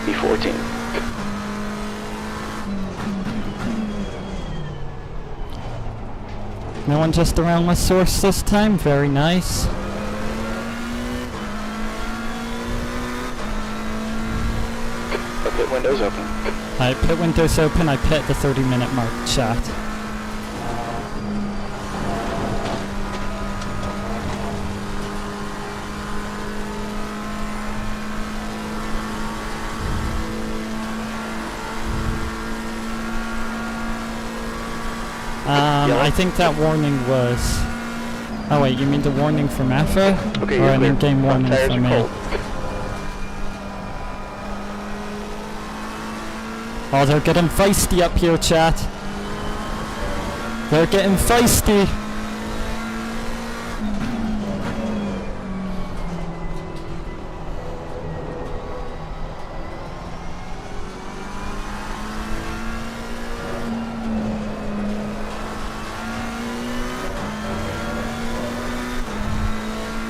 B14. No one just around my source this time, very nice. The pit window's open. Alright, pit windows open, I pit the 30-minute mark, chat. I think that warning was... Oh wait, you mean the warning from AFA? Okay, or you're an clear. in-game Front warning tires from are me? cold. Oh, they're getting feisty up here, chat. They're getting feisty.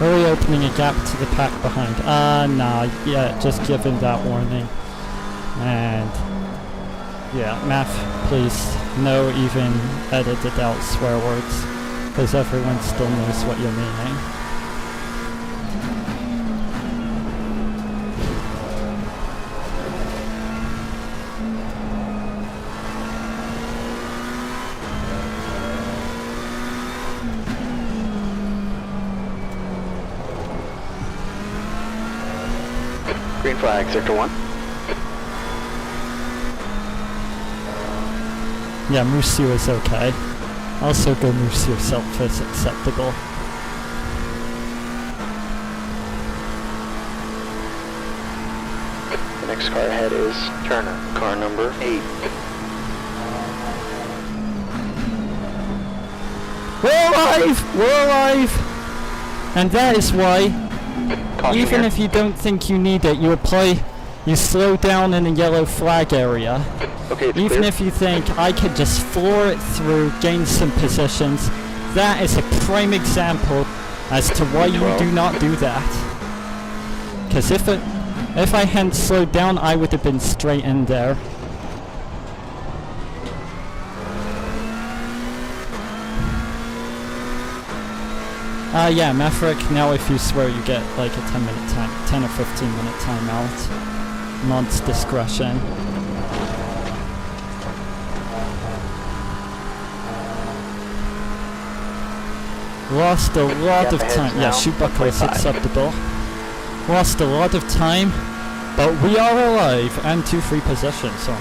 Hurry opening a gap to the pack behind. Nah, yeah, just give him that warning. And yeah, math, please, no even edited out swear words, because everyone still knows what you're meaning. Green flag, sector 1. Yeah, Moose you is okay. Also go Moose yourself is acceptable. The next car ahead is Turner, car number 8. We're alive! We're alive! And that is why, Caution even here. if you don't think you need it, you slow down in the yellow flag area. Okay, it's Even clear. if you think I could just floor it through, gain some positions, that is a prime example as to why you do not do that. Because if I hadn't slowed down, I would have been straight in there. Yeah, Maverick, now if you swear you get like a 10 or 15 minute timeout. Mod's discretion. Lost a lot of time. Yeah, shoe buckle is acceptable. Lost a lot of time, but we are alive and 2 free possessions. So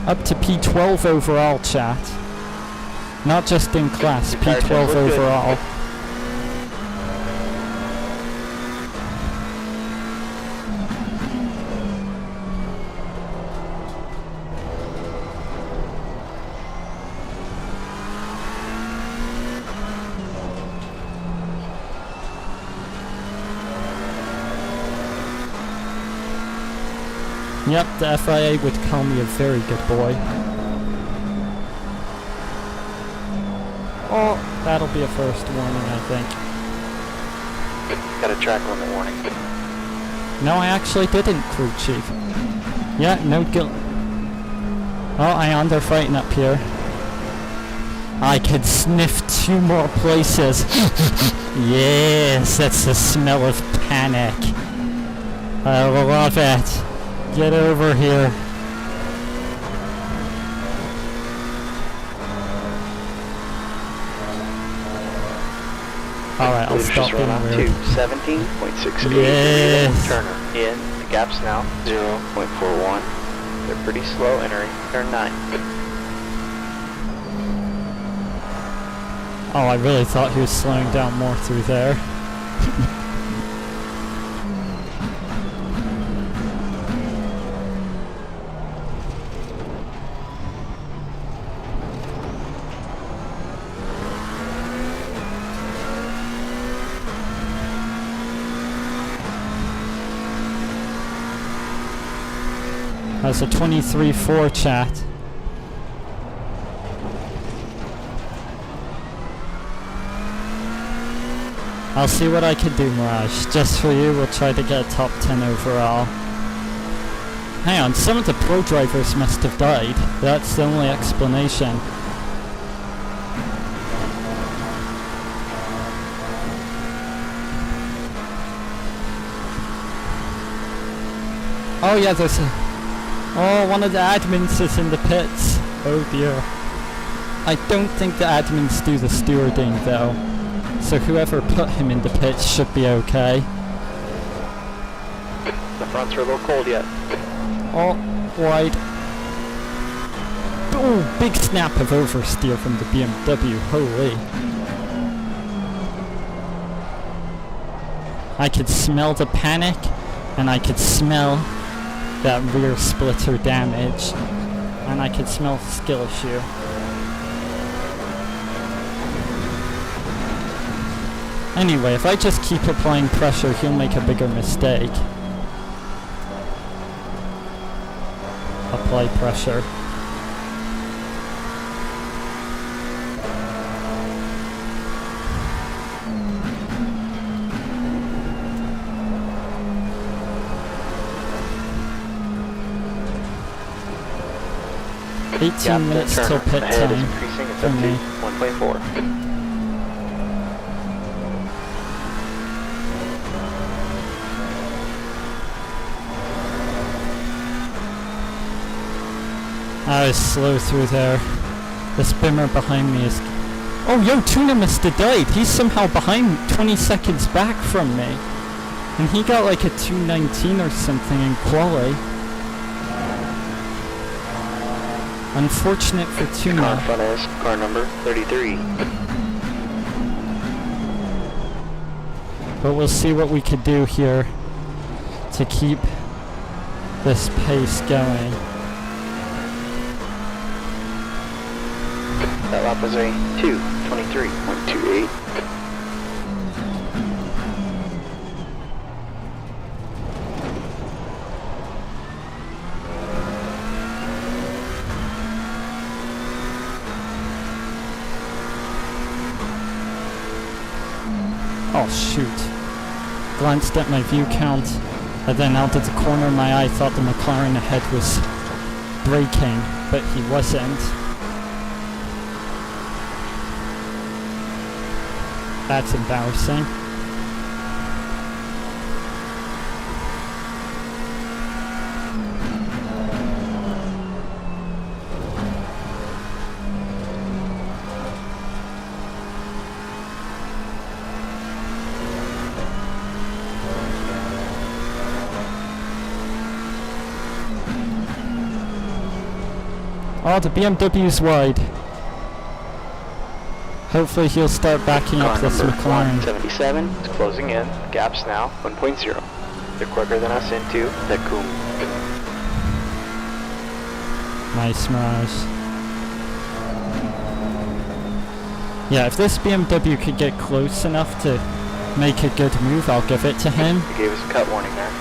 up to P12 overall, chat. Not just in class, P12 overall. Yep, the FIA would call me a very good boy. Oh, that'll be a first warning, I think. Got a track limit warning. No, I actually didn't, crew chief. Yeah, no guilt. Oh, they're fighting up here. I could sniff 2 more places. Yes, that's the smell of panic. I love it. Get over here. Alright, I'll stop being weird. 17.68. Yes. Turner in. The gap's now 0.41. They're pretty slow entering turn 9. Oh, I really thought he was slowing down more through there. That's a 23-4 chat. I'll see what I can do, Mirage. Just for you, we'll try to get a top 10 overall. Hang on, some of the pro drivers must have died. That's the only explanation. Oh yeah, there's a... Oh, one of the admins is in the pits. Oh dear. I don't think the admins do the stewarding though. So whoever put him in the pits should be okay. The fronts are a little cold yet. Oh, wide. Oh, big snap of oversteer from the BMW. Holy. I could smell the panic, and I could smell that rear splitter damage, and I could smell skill issue. Anyway, if I just keep applying pressure, he'll make a bigger mistake. Apply pressure. 18 Gap to minutes till Turner. pit Ahead is time increasing. It's for up me. to 1.4. I was slow through there. The spimmer behind me is... Oh, yo, Tuna must have died. He's somehow behind 20 seconds back from me. And he got like a 219 or something in quali. Unfortunate for Car in Tuna. front is car number 33. But we'll see what we could do here to keep this pace going. That lap was a 2:23.28. Oh shoot. Glanced at my view count, and then out of the corner of my eye thought the McLaren ahead was braking, but he wasn't. That's embarrassing. Oh, the BMW's wide. Hopefully he'll start backing up Car this number McLaren. 177 is closing in. Gaps now 1.0. They're quicker than us into the Coom. Nice, Mirage. Yeah, if this BMW could get close enough to make a good move, I'll give it to him. He gave us a cut warning there.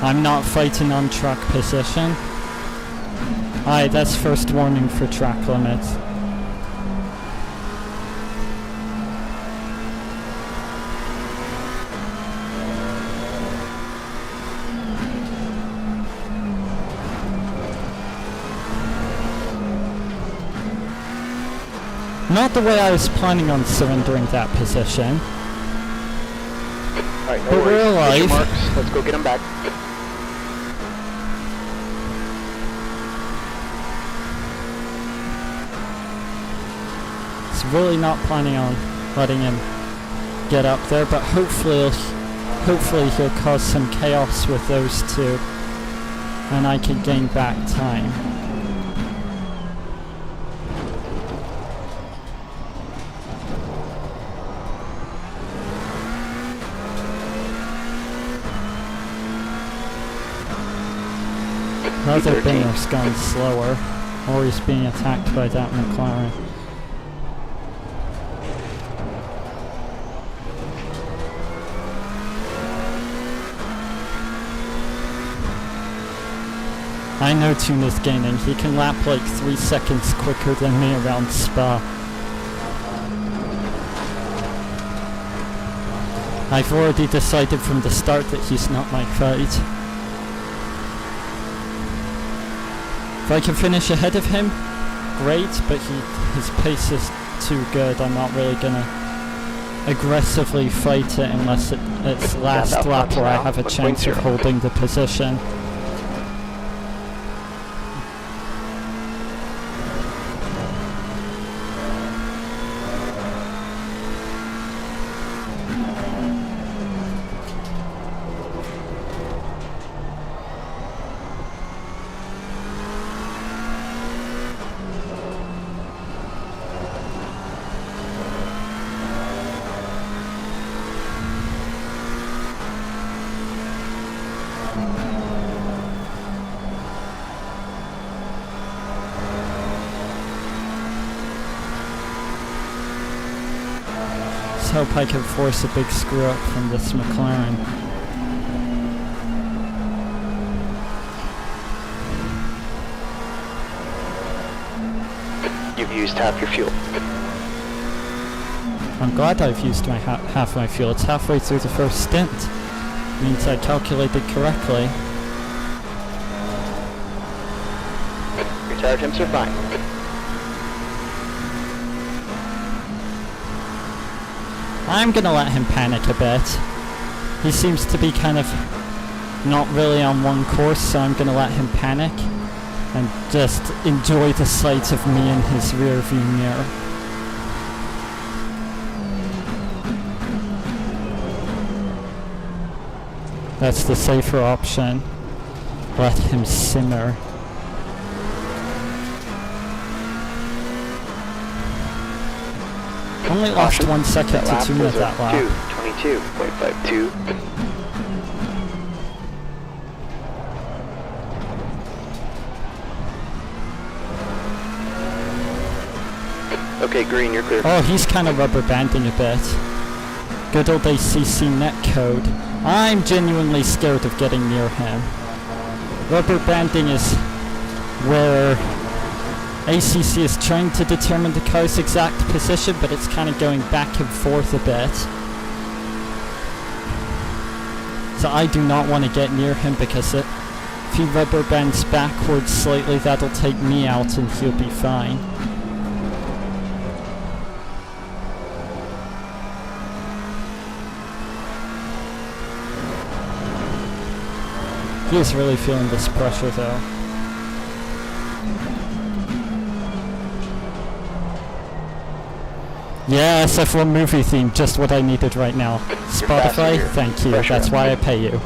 I'm not fighting on track position. Alright, that's first warning for track limits. Not the way I was planning on surrendering that position. Alright, no But we're worries. Get your alive. marks. Let's go get them back. It's really not planning on letting him get up there, but hopefully he'll cause some chaos with those two, and I can gain back time. Another Binger's gone slower, or he's being attacked by that McLaren. I know Tuna's gaining. He can lap like 3 seconds quicker than me around Spa. I've already decided from the start that he's not my fight. If I can finish ahead of him, great, but his pace is too good. I'm not really gonna aggressively fight it unless it's last lap where I have a chance of holding the position. Let's hope I can force a big screw up from this McLaren. You've used half your fuel. I'm glad I've used my half my fuel. It's halfway through the first stint. Means I calculated correctly. Your Tire temps are fine. I'm gonna let him panic a bit. He seems to be kind of not really on one course, so I'm gonna let him panic and just enjoy the sight of me in his rear view mirror. That's the safer option. Let him simmer. Only lost 1 second to tune at that lap. 22.52. Okay, green, you're clear. Oh, he's kind of rubber banding a bit. Good old ACC netcode. I'm genuinely scared of getting near him. Rubber banding is where ACC is trying to determine the car's exact position, but it's kind of going back and forth a bit. So I do not want to get near him because if he rubber bands backwards slightly, that'll take me out and he'll be fine. He is really feeling this pressure though. Yeah, SF1 movie theme, just what I needed right now. Spotify, thank you, that's why I pay you.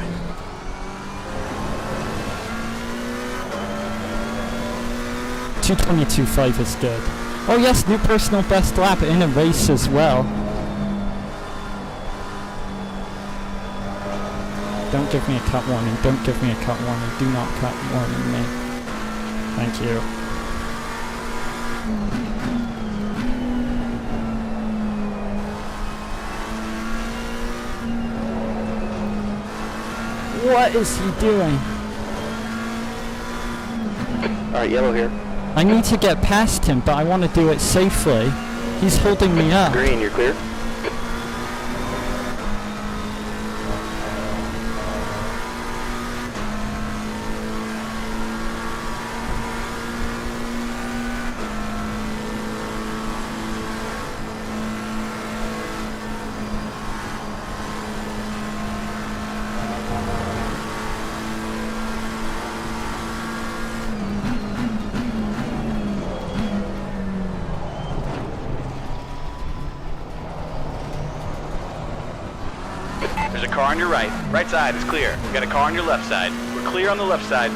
.222.5 is good. Oh yes, new personal best lap in a race as well. Don't give me a cut warning, don't give me a cut warning, do not cut warning me. Thank you. What is he doing? Alright, yellow here. I need to get past him, but I want to do it safely. He's holding me up. Green, you're clear. There's a car on your right. Right side is clear. We got a car on your left side. We're clear on the left side.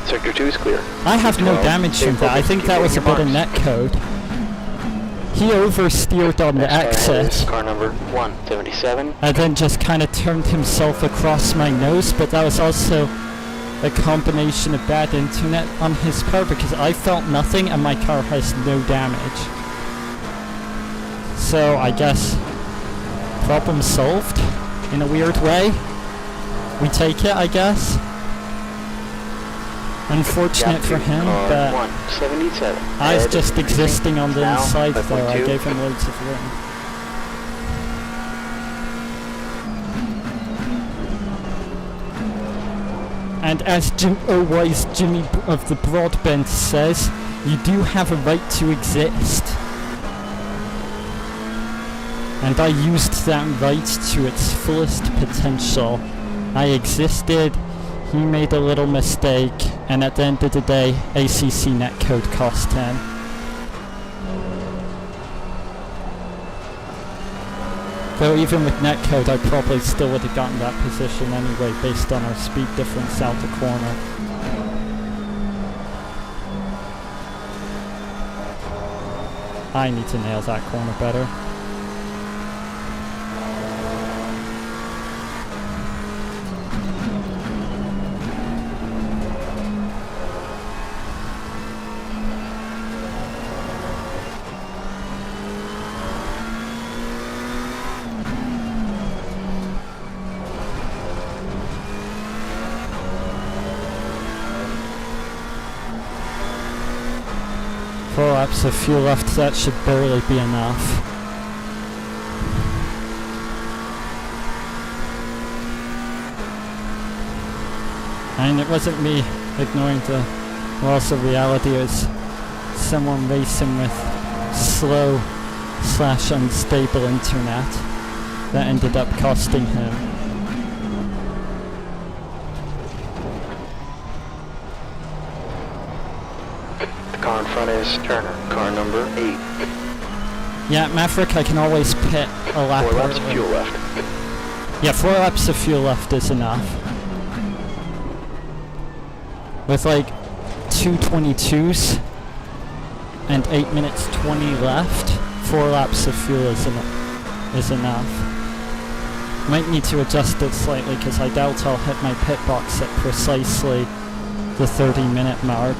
Sector 2 is clear. I have no damage from that. I think that was a bit of netcode. He oversteered on the exit. Car number 177. And then just kind of turned himself across my nose, but that was also a combination of bad internet on his car because I felt nothing and my car has no damage. So I guess problem solved in a weird way. We take it, I guess. Unfortunate for him, but 177. I was just existing on the Now, inside though. I 5.2. gave him loads of room. And as wise Jimmy of the Broadbent says, you do have a right to exist. And I used that right to its fullest potential. I existed, he made a little mistake, and at the end of the day, ACC netcode cost him. Though even with netcode, I probably still would have gotten that position anyway, based on our speed difference out the corner. I need to nail that corner better. Four laps of fuel left, that should barely be enough. And it wasn't me ignoring the Well, also reality is someone racing with slow/unstable internet that ended up costing him. The car in front is Turner, car number 8. Yeah, Maverick, I can always pit a lap 4 laps of early. fuel left. Yeah, 4 laps of fuel left is enough. With like 2:22s and 8 minutes 20 left, 4 laps of fuel is enough. Might need to adjust it slightly because I doubt I'll hit my pit box at precisely the 30-minute mark.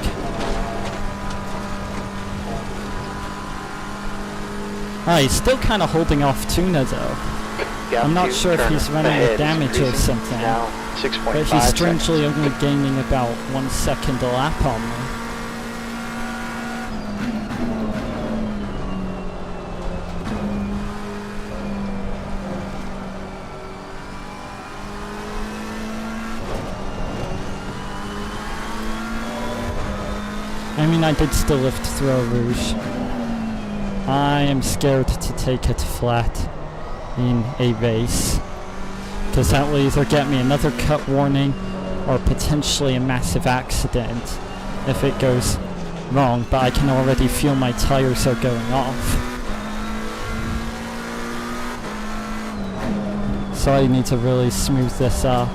He's still kind of holding off Tuna though. Gap I'm not to sure if Turner. he's running Ahead with is damage or racing something, Now 6.5 but he's seconds. strangely only gaining about 1 second a lap on me. I mean, I did still lift throw Rouge. I am scared to take it flat in a race, because that will either get me another cut warning or potentially a massive accident if it goes wrong, but I can already feel my tires are going off. So I need to really smooth this up.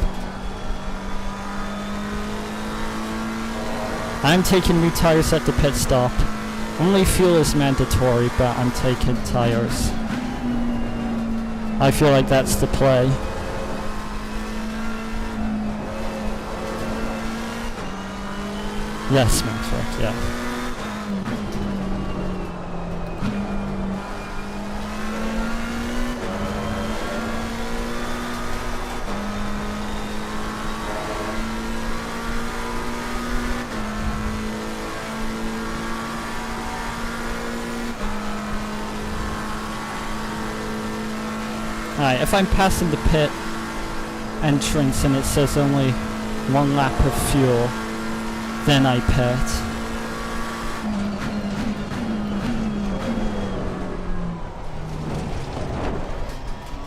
I'm taking new tires at the pit stop. Only fuel is mandatory, but I'm taking tires. I feel like that's the play. Yes, Maverick, yeah. Alright, if I'm passing the pit entrance and it says only 1 lap of fuel, then I pit.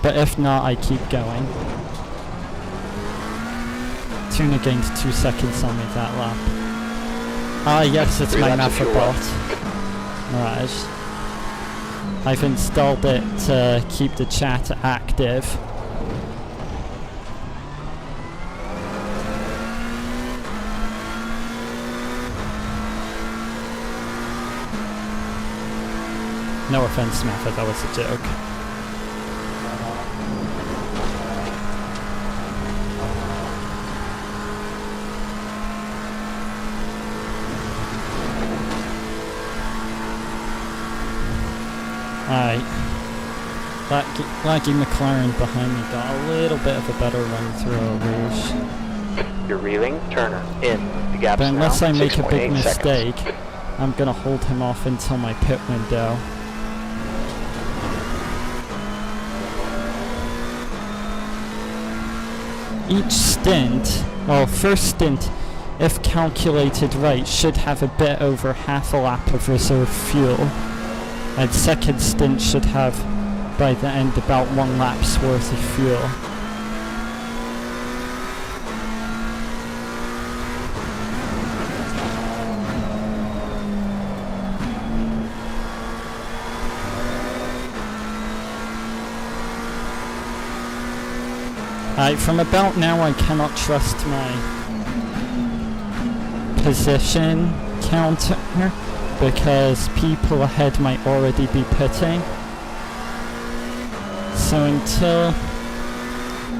But if not, I keep going. Tuna gained 2 seconds on me that lap. Ah yes, it's 3 my laps of fuel Mafabot. Right. I've installed it to keep the chat active. No offense, Maffa, that was a joke. Alright. Laggy McLaren behind me got a little bit of a better run through Rouge. You're reeling Turner in. The gap's But unless now I make a big 6.8 seconds. mistake, I'm gonna hold him off until my pit window. Each stint, well, first stint, if calculated right, should have a bit over half a lap of reserve fuel. And second stint should have, by the end, about 1 lap's worth of fuel. From about now I cannot trust my position counter because people ahead might already be pitting. So until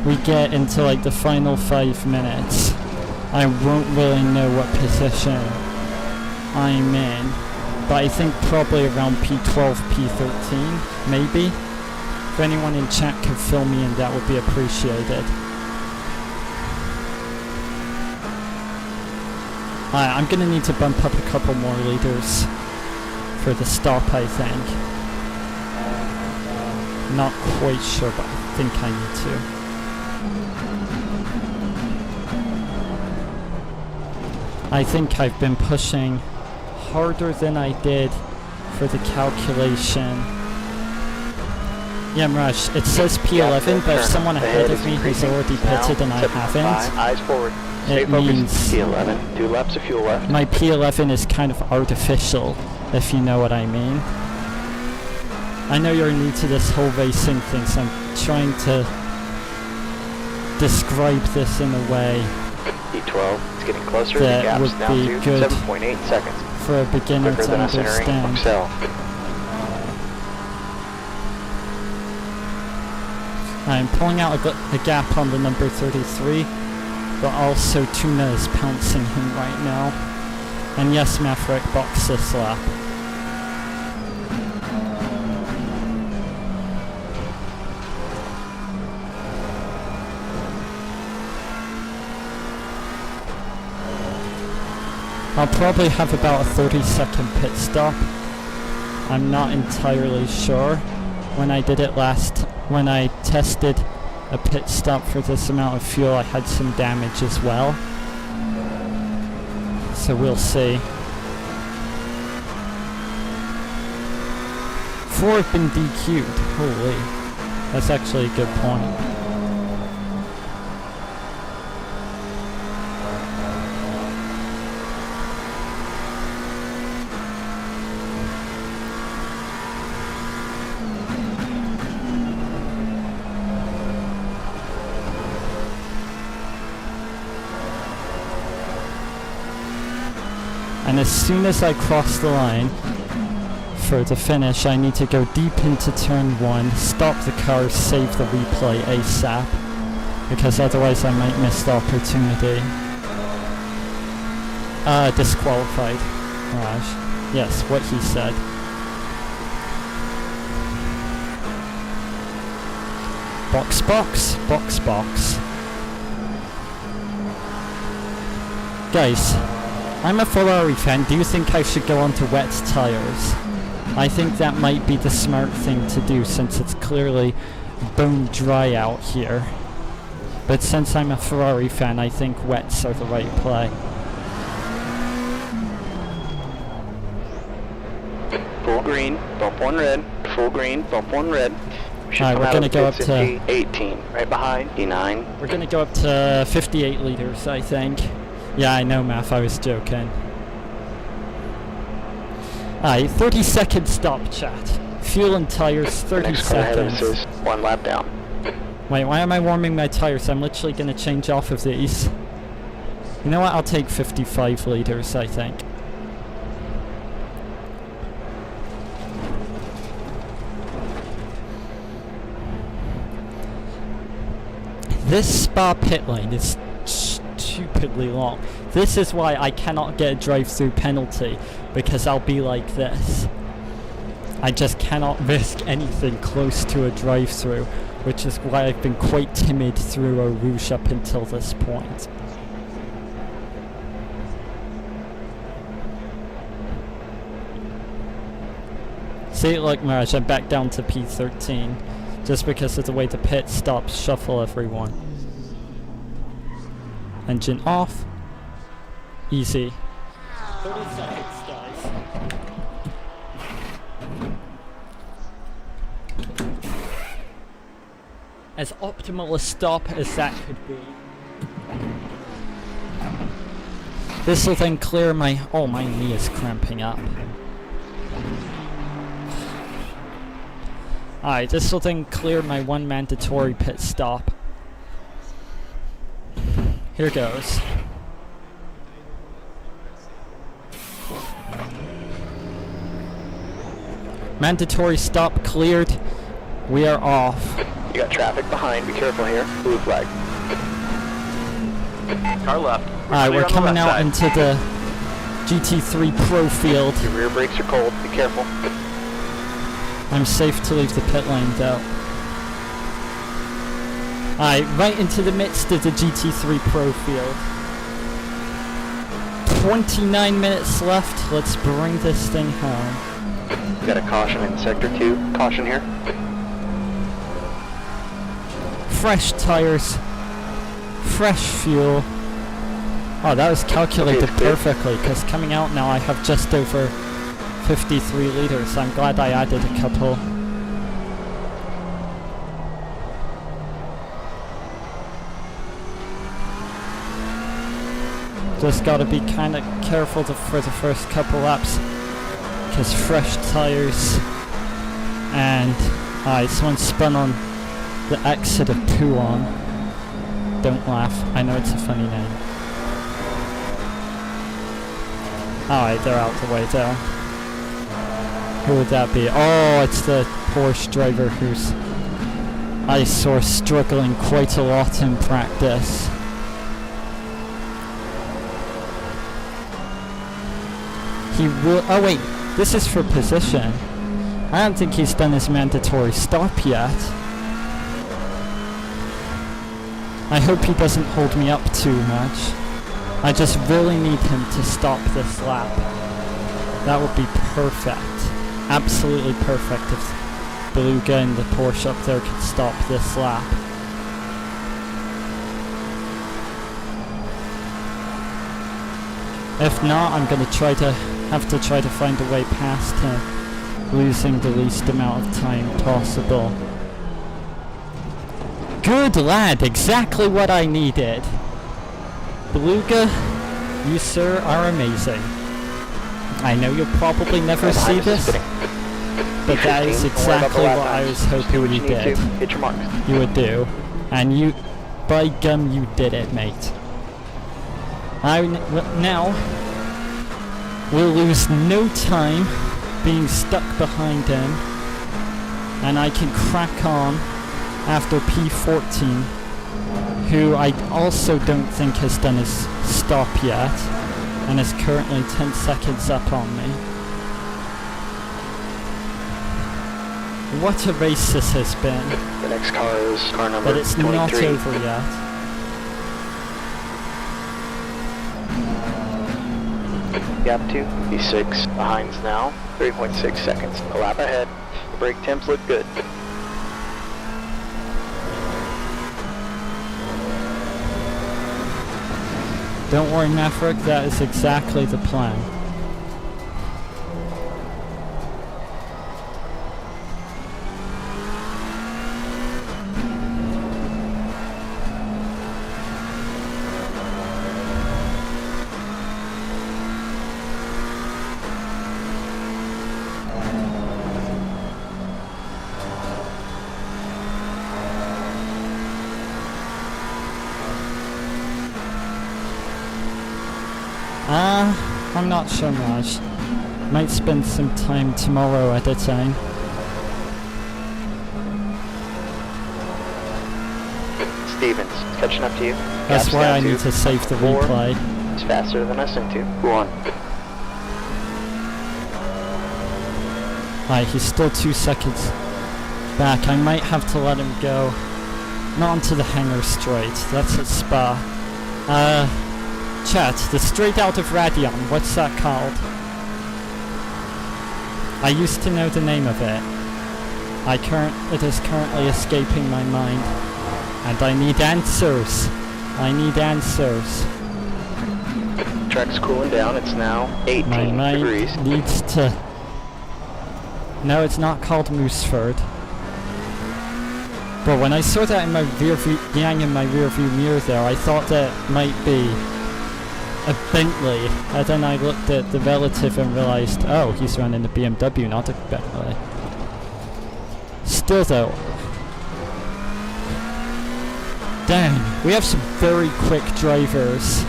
we get into like the final 5 minutes, I won't really know what position I'm in. But I think probably around P12, P13, maybe. If anyone in chat could fill me in, that would be appreciated. I'm gonna need to bump up a couple more liters for the stop, I think. Not quite sure, but I think I need to. I think I've been pushing harder than I did for the calculation. Yeah, Mirage, it says P11, but if someone ahead of me has already pitted and I haven't, Eyes forward. Stay it focused. means P11. 2 laps of fuel left. my P11 is kind of artificial, if you know what I mean. I know you're new to this whole racing thing, so I'm trying to describe this in a way E12. It's getting closer. The that gap's would down be to good 7.8 seconds. for a beginner Quicker to than us entering understand. Excel. I'm pulling out a gap on the number 33, but also Tuna is pouncing him right now. And yes, Maverick boxed this lap. I'll probably have about a 30-second pit stop. I'm not entirely sure. When I did it when I tested a pit stop for this amount of fuel, I had some damage as well. So we'll see. 4 have been DQ'd. Holy. That's actually a good point. And as soon as I cross the line for the finish, I need to go deep into turn 1, stop the car, save the replay ASAP, because otherwise I might miss the opportunity. Disqualified. Raj. Yes, what he said. Box, box, box, box. Guys, I'm a Ferrari fan. Do you think I should go onto wet tires? I think that might be the smart thing to do, since it's clearly bone dry out here. But since I'm a Ferrari fan, I think wets are the right play. Full green, bump 1 red. Full green, bump 1 red. Alright, we're gonna go up to 18, right behind E9. We're gonna go up to 58 liters, I think. Yeah, I know, Math, I was joking. Alright, 30-second stop, chat. Fuel and tires, 30 Next car ahead of seconds. us is 1 lap down. Wait, why am I warming my tires? I'm literally gonna change off of these. You know what, I'll take 55 liters, I think. This Spa pit lane is stupidly long. This is why I cannot get a drive-through penalty, because I'll be like this. I just cannot risk anything close to a drive-through, which is why I've been quite timid through Eau Rouge up until this point. See, look, Mirage, I'm back down to P13, just because of the way the pit stops shuffle everyone. Engine off. Easy. 30 seconds, guys. As optimal a stop as that could be. This will then clear my... Oh, my knee is cramping up. Alright, this will then clear my 1 mandatory pit stop. Here goes. Mandatory stop cleared. We are off. You got traffic behind. Be careful here. Blue flag. Car left. Alright, we're coming out into the GT3 Pro field. Your rear brakes are cold. Be careful. I'm safe to leave the pit lane though. Alright, right into the midst of the GT3 Pro field. 29 minutes left. Let's bring this thing home. You got a caution in sector 2. Caution here. Fresh tires. Fresh fuel. Oh, that was calculated Okay, good. perfectly, because coming out now I have just over 53 liters. I'm glad I added a couple. Just gotta be kind of careful for the first couple laps, because fresh tires. And someone spun on the exit of Puon. Don't laugh, I know it's a funny name. Alright, they're out the way though. Who would that be? Oh, it's the Porsche driver who's I saw struggling quite a lot in practice. He will. Oh wait, this is for position. I don't think he's done his mandatory stop yet. I hope he doesn't hold me up too much. I just really need him to stop this lap. That would be perfect. Absolutely perfect if Beluga and the Porsche up there could stop this lap. If not, I'm gonna have to try to find a way past him, losing the least amount of time possible. Good lad, exactly what I needed. Beluga, you sir are amazing. I know you'll probably never see this, but that is exactly what I was hoping you did. Hit your marks. You would do. And you, by gum, you did it, mate. Now, we'll lose no time being stuck behind him, and I can crack on after P14, who I also don't think has done his stop yet, and is currently 10 seconds up on me. What a race this has been. The next car is car number 23. But it's not over yet. Gap 2, P6, behind's now, 3.6 seconds. A lap ahead. The brake temps look good. Don't worry, Maverick, that is exactly the plan. I'm not sure much. Might spend some time tomorrow editing. Stevens, catching up to you. That's Gaps why down I to need to save the 4. replay. It's faster than us in 2. Go on. Alright, he's still 2 seconds back. I might have to let him go. Not onto the hangar straight. That's at Spa. Chat, the straight out of Radion, what's that called? I used to know the name of it. It is currently escaping my mind. And I need answers. I need answers. Track's cooling down, it's now 18 My mind degrees. needs to... No, it's not called Mooseford. But when I saw that in my rear view mirror there, I thought that might be a Bentley, and then I looked at the relative and realized, oh, he's running a BMW, not a Bentley. Still though, dang, we have some very quick drivers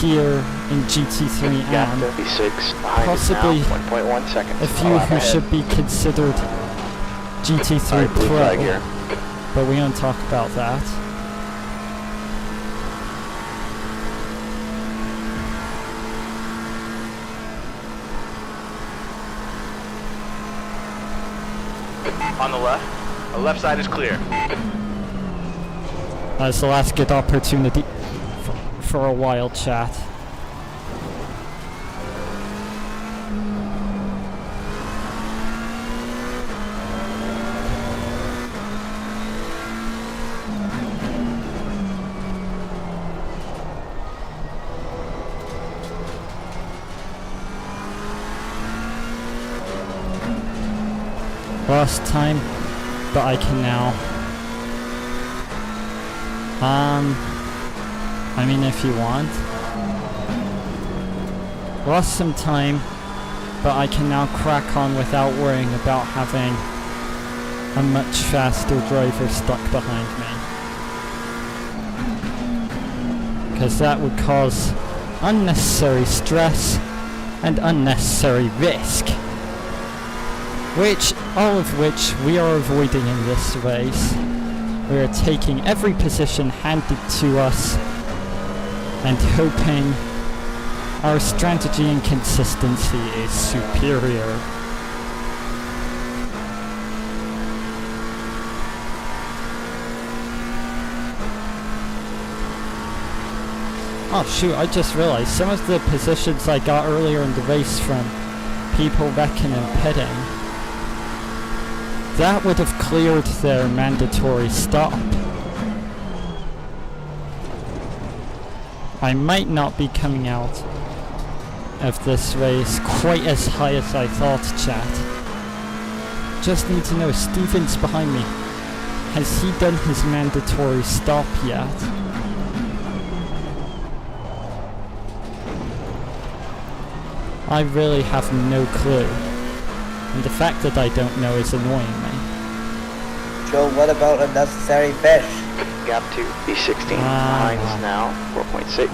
here in GT3 Gap and 36, behind possibly us now, 1.1 seconds. a few who should be considered GT3 Alright, blue flag Pro, here. but we won't talk about that. On the left side is clear. That's the last good opportunity for a wild chat. lost time, but I can now. I mean, if you want. Lost some time, but I can now crack on without worrying about having a much faster driver stuck behind me. Because that would cause unnecessary stress and unnecessary risk. All of which we are avoiding in this race. We are taking every position handed to us and hoping our strategy and consistency is superior. Oh shoot, I just realized some of the positions I got earlier in the race from people wrecking and pitting, that would have cleared their mandatory stop. I might not be coming out of this race quite as high as I thought, chat. Just need to know, Steven's behind me. Has he done his mandatory stop yet? I really have no clue. And the fact that I don't know is annoying me. Joe, what about unnecessary fish? Gap 2, B16, behinds now, 4.6.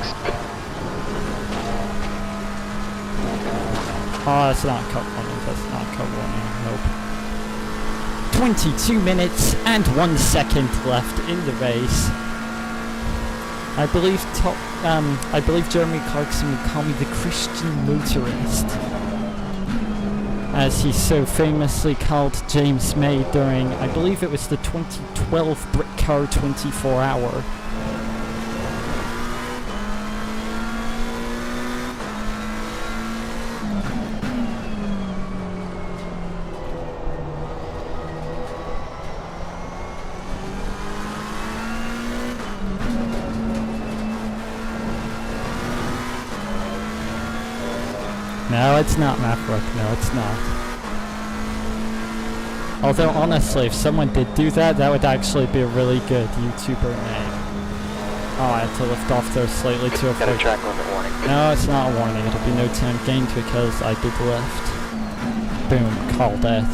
Oh, that's not cut warning, that's not cut warning, nope. 22 minutes and 1 second left in the race. I believe Jeremy Clarkson would call me the Christian motorist, as he so famously called James May during, I believe it was the 2012 Brit Car 24 Hour. No, it's not Maverick. No, it's not. Although, honestly, if someone did do that, that would actually be a really good YouTuber name. Oh, I have to lift off there slightly to avoid... Got a track limit warning. No, it's not a warning. It'll be no time gained because I did lift. Boom. Called it.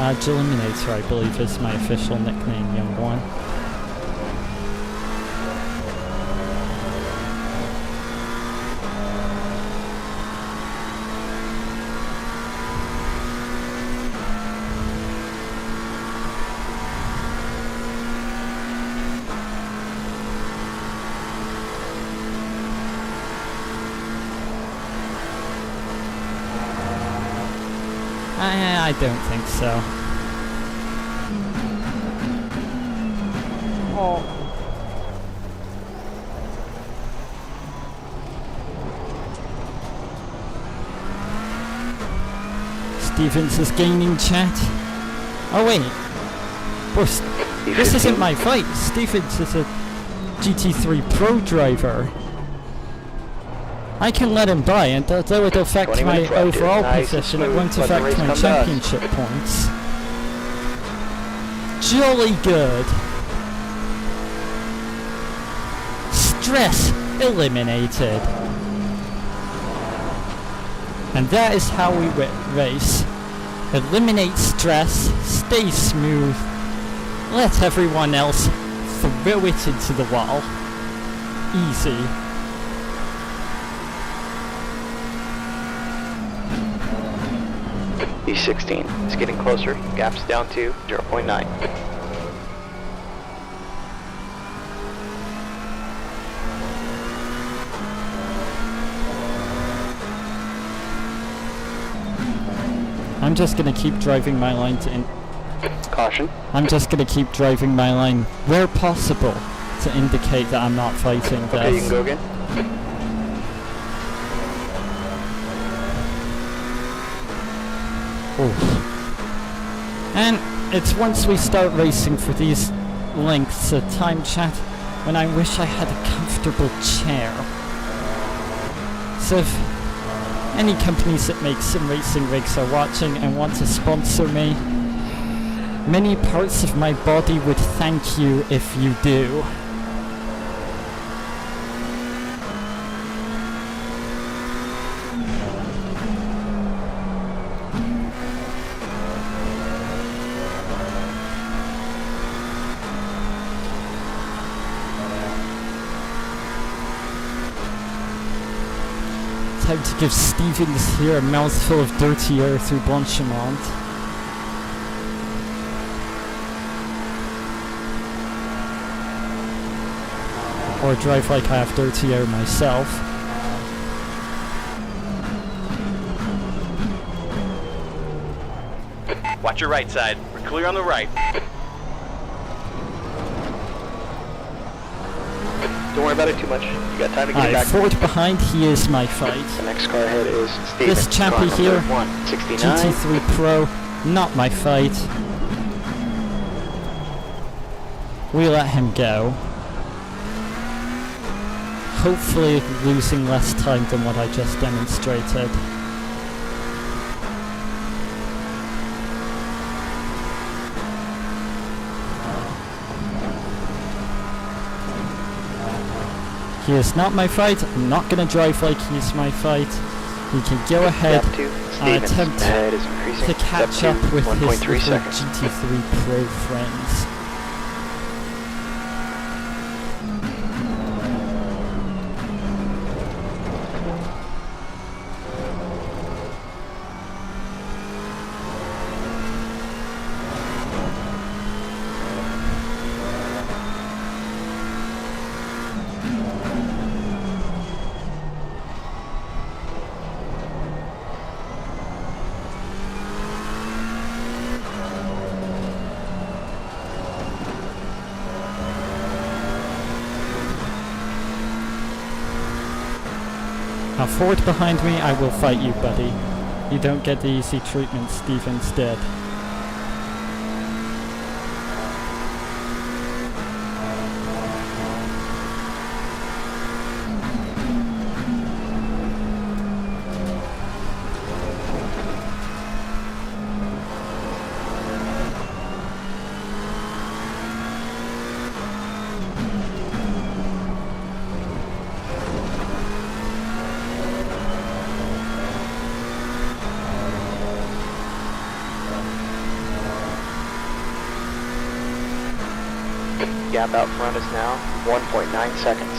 Eliminator, I believe, is my official nickname, young one. I don't think so. Oh. Stevens is gaining, chat. Oh wait. This isn't my fight. Stevens is a GT3 Pro driver. I can let him die, and although it'll affect my overall position, it won't affect my championship points. Jolly good. Stress eliminated. And that is how we race. Eliminate stress, stay smooth, let everyone else throw it into the wall. Easy. B16, it's getting closer. Gap's down to 0.9. I'm just gonna keep driving my line to Caution. I'm just gonna keep driving my line where possible to indicate that I'm not fighting this. Okay, you can go again. Oof. And it's once we start racing for these lengths of time, chat, when I wish I had a comfortable chair. So if any companies that make sim racing rigs are watching and want to sponsor me, many parts of my body would thank you if you do. Time to give Stevens here a mouthful of dirty air through Blanchamont. Or drive like I have dirty air myself. Watch your right side. We're clear on the right. Don't worry about it too much. You got time to get Alright, back. forward behind, he is my fight. The next car ahead is Steven. This chappy Car here, number 169. GT3 Pro, not my fight. We let him go. Hopefully losing less time than what I just demonstrated. He is not my fight. I'm not going to drive like he's my fight. He can go ahead Step 2, and Stevens. attempt Ahead is increasing. to catch Step 2, up with his 1.3 little seconds. GT3 Pro friends. Now forward behind me, I will fight you, buddy. You don't get the easy treatment Stevens did. Gap out front is now 1.9 seconds.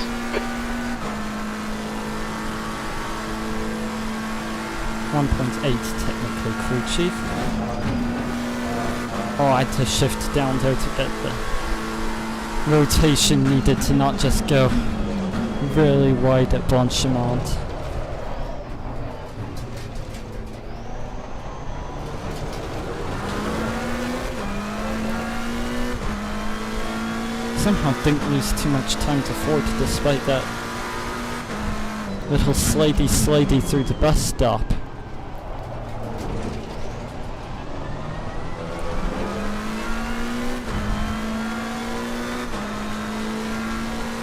.8 technically, crew chief. Oh, I had to shift down there to get the rotation needed to not just go really wide at Blanchamont. Somehow didn't lose too much time to Ford despite that little slidey through the bus stop.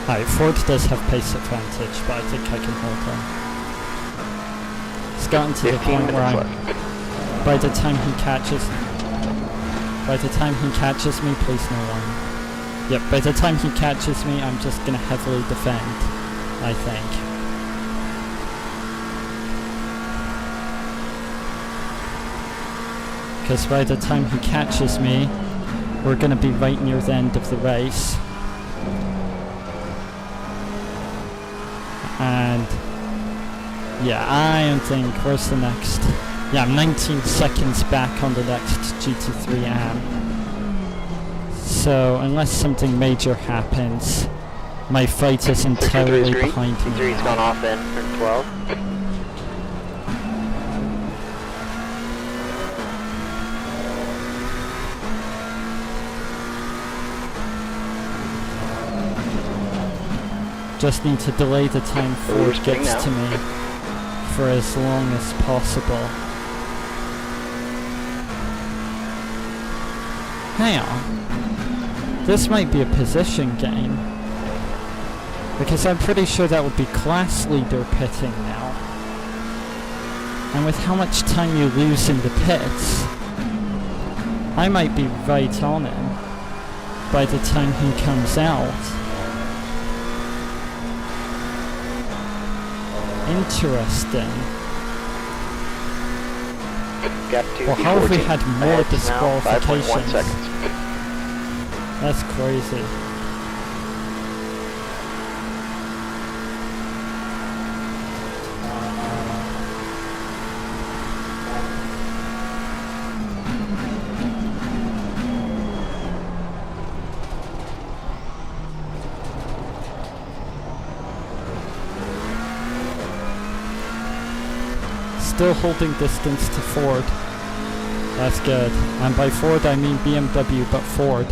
Alright, Ford does have pace advantage, but I think I can hold on. It's gotten to the 15 point where minutes I'm... left. By the time he catches me, please no one. Yep, by the time he catches me, I'm just gonna heavily defend, I think. Because by the time he catches me, we're gonna be right near the end of the race. And yeah, I don't think, where's the next? Yeah, I'm 19 seconds back on the next GT3 AM. So, unless something major happens, my fight is entirely behind me. T3's gone off in for 12. Just need to delay the time Ford gets to me for as long as possible. Hang on. This might be a position game. Because I'm pretty sure that would be class leader pitting now. And with how much time you lose in the pits, I might be right on him by the time he comes out. Interesting. Gap 2, Well, how have we had more Ahead now, 5.1 disqualifications? seconds. That's crazy. Still holding distance to Ford. That's good. And by Ford I mean BMW, but Ford.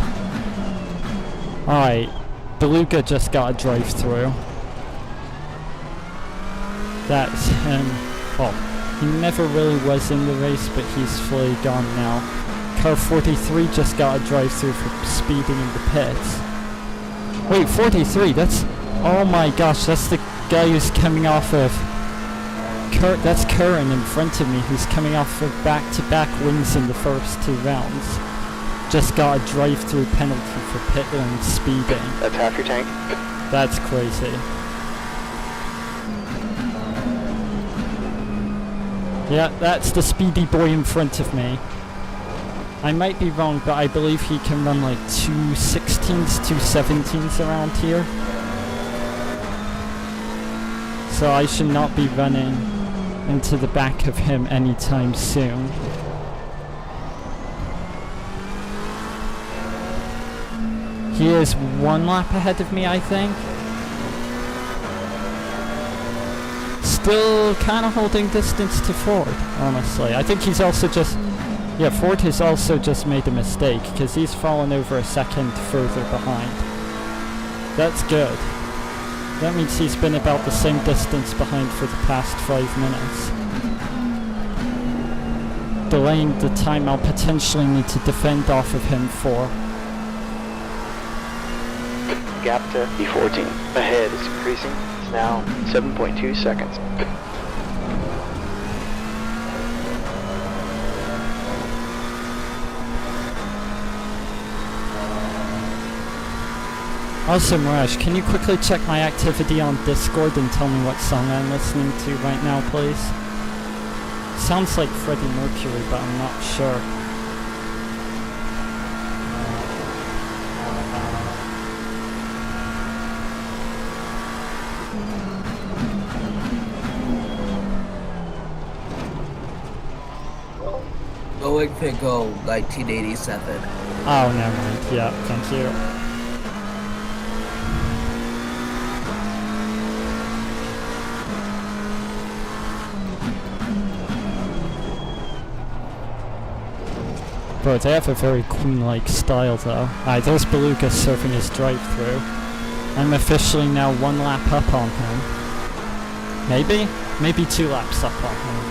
Alright, Beluga just got a drive-through. That's him. Well, he never really was in the race, but he's fully gone now. Car 43 just got a drive-through for speeding in the pits. Wait, 43, that's... Oh my gosh, that's the guy who's coming off of... That's Curran in front of me, who's coming off of back-to-back wins in the first 2 rounds. Just got a drive-through penalty for pit lane speeding. That's half your tank. That's crazy. Yeah, that's the speedy boy in front of me. I might be wrong, but I believe he can run like 216s, 217s around here. So I should not be running into the back of him anytime soon. He is 1 lap ahead of me, I think. Still kind of holding distance to Ford, honestly. I think he's also just... Yeah, Ford has also just made a mistake, because he's fallen over a second further behind. That's good. That means he's been about the same distance behind for the past 5 minutes. Delaying the time I'll potentially need to defend off of him for. Gap to B14. Ahead is increasing. It's now 7.2 seconds. Also, Mirage, can you quickly check my activity on Discord and tell me what song I'm listening to right now, please? Sounds like Freddie Mercury, but I'm not sure. Going Pickle 1987. Oh, never mind. Yeah, thank you. Bro, they have a very Queen-like style though. Alright, there's Beluga surfing his drive-through. I'm officially now 1 lap up on him. Maybe? Maybe 2 laps up on him.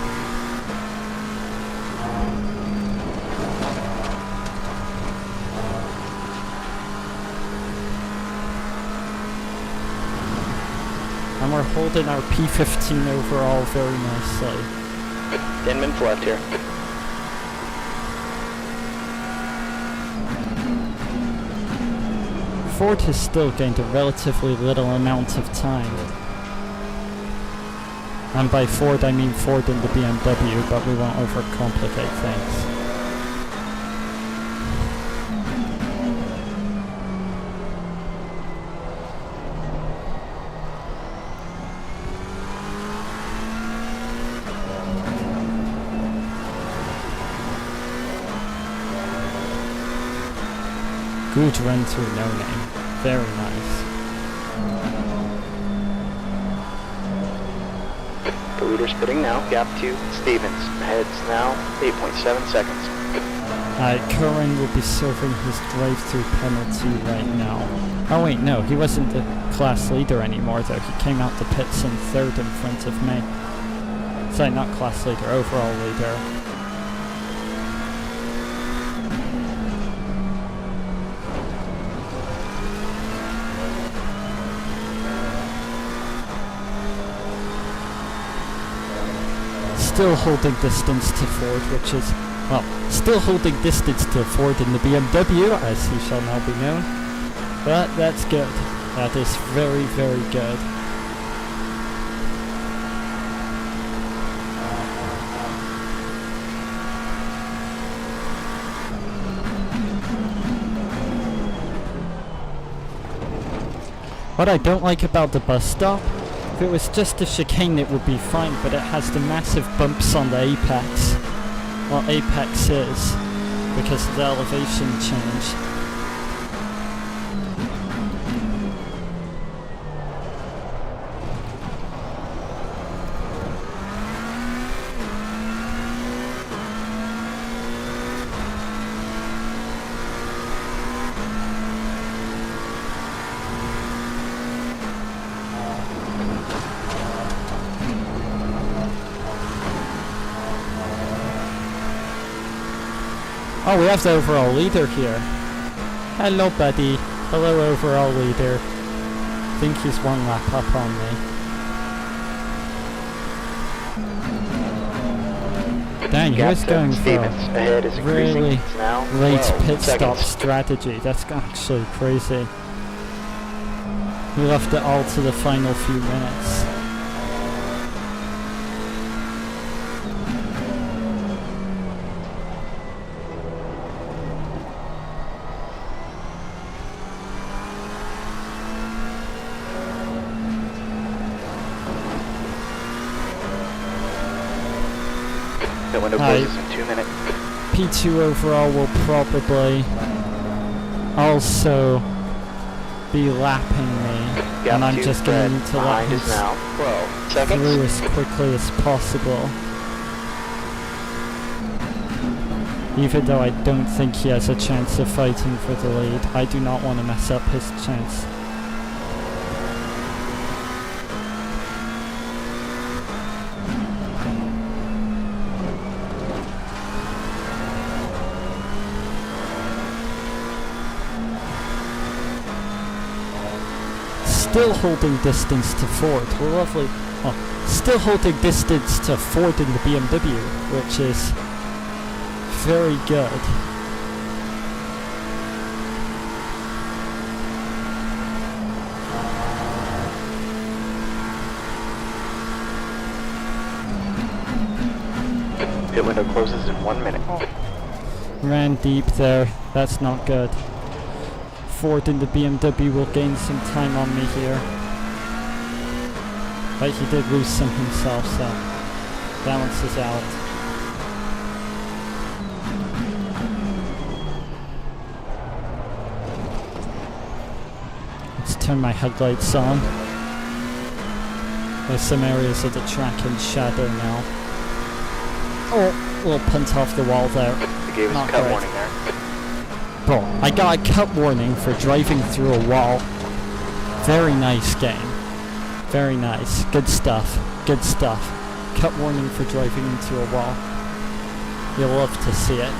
And we're holding our P15 overall very nicely. 10 minutes left here. Ford has still gained a relatively little amount of time. And by Ford I mean Ford and the BMW, but we won't overcomplicate things. Good run through no name. Very nice. The leader's pitting now. Gap 2, Stevens. Ahead's now 8.7 seconds. Curran will be serving his drive-through penalty right now. Oh wait, no, he wasn't the class leader anymore though. He came out the pits in 3rd in front of me. Sorry, not class leader, overall leader. still holding distance to Ford, which is, well, still holding distance to Ford in the BMW, as he shall now be known. But that's good. That is very, very good. What I don't like about the bus stop, if it was just a chicane it would be fine, but it has the massive bumps on the apex. Well, apex is, because of the elevation change. Oh, we have the overall leader here. Hello, buddy. Hello, overall leader. Think he's one lap up on me. Dang, he was going for ahead is a really now late 12 pit stop seconds. strategy. That's actually crazy. He left it all to the final few minutes. The window closes in 2 minutes. P2 overall will probably also be lapping me, and I'm just going to need to let him now 12 seconds. through as quickly as possible. Even though I don't think he has a chance of fighting for the lead, I do not want to mess up his chance. Still holding distance to Ford. We're lovely. Oh, still holding distance to Ford in the BMW, which is very good. Pit window closes in 1 minute. Ran deep there. That's not good. Ford in the BMW will gain some time on me here. But he did lose some himself, so balances out. Let's turn my headlights on. There's some areas of the track in shadow now. Oh, we'll punt off the wall there. They gave us Not a cut great. warning there. Bro, I got a cut warning for driving through a wall. Very nice game. Very nice. Good stuff. Good stuff. Cut warning for driving into a wall. You'll love to see it.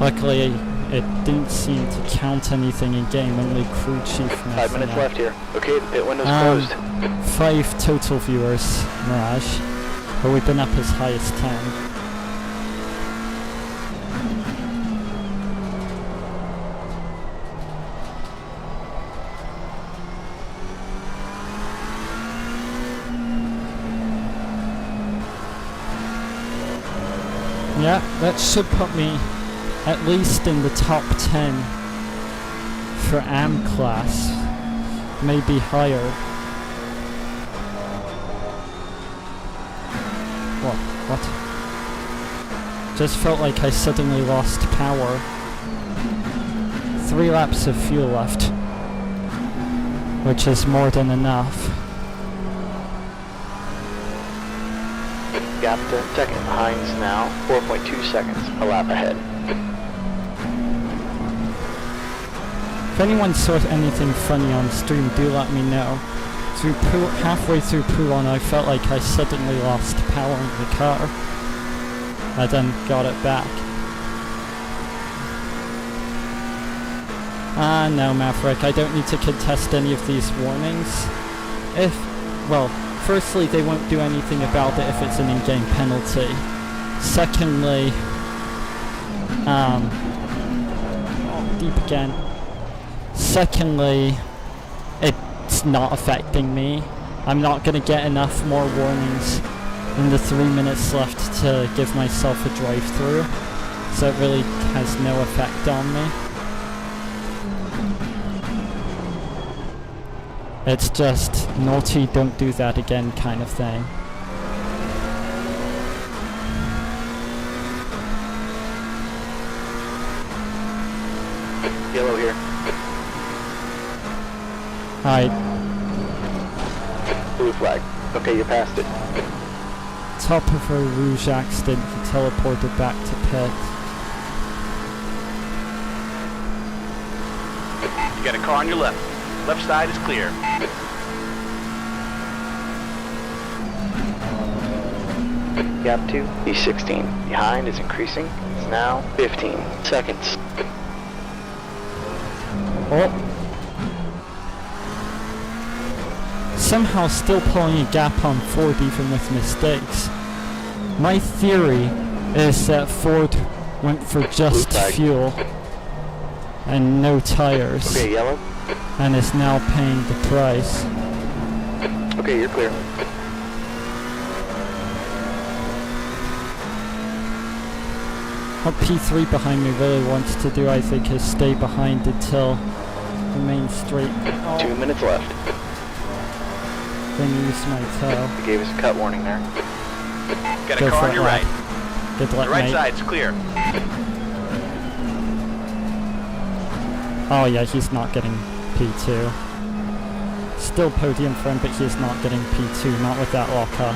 Luckily, it didn't seem to count anything in game, only crew chief. 5 minutes up. left here. Okay, the pit window's closed. 5 total viewers, Mirage, but we've been up as high as 10. Yeah, that should put me at least in the top 10 for AM class, maybe higher. What? Just felt like I suddenly lost power. 3 laps of fuel left, which is more than enough. Gap to second. Hines now 4.2 seconds, a lap ahead. If anyone saw anything funny on stream, do let me know. Halfway through Poulon, I felt like I suddenly lost power in the car. I then got it back. No, Maverick, I don't need to contest any of these warnings. Well, firstly, they won't do anything about it if it's an in-game penalty. Secondly, deep again. Secondly, it's not affecting me. I'm not gonna get enough more warnings in the 3 minutes left to give myself a drive-through, so it really has no effect on me. It's just naughty, don't do that again kind of thing. Yellow here. Alright, Blue flag. Okay, you passed it. top of a Rouge accident, he teleported back to pit. You got a car on your left. Left side is clear. Gap 2, he's 16. Behind is increasing. It's now 15 seconds. Oh! Somehow still pulling a gap on Ford even with mistakes. My theory is that Ford went for just fuel and no tires, Okay, yellow. and is now paying the price. Okay, you're clear. What P3 behind me really wants to do, I think, is stay behind until the main straight. 2 minutes left. Then use my tail. He gave us a cut warning there. Got Go a car for on it, your lad. right. Good luck, The right mate. side's clear. Oh yeah, he's not getting P2. Still podium for him, but he's not getting P2, not with that lock-up.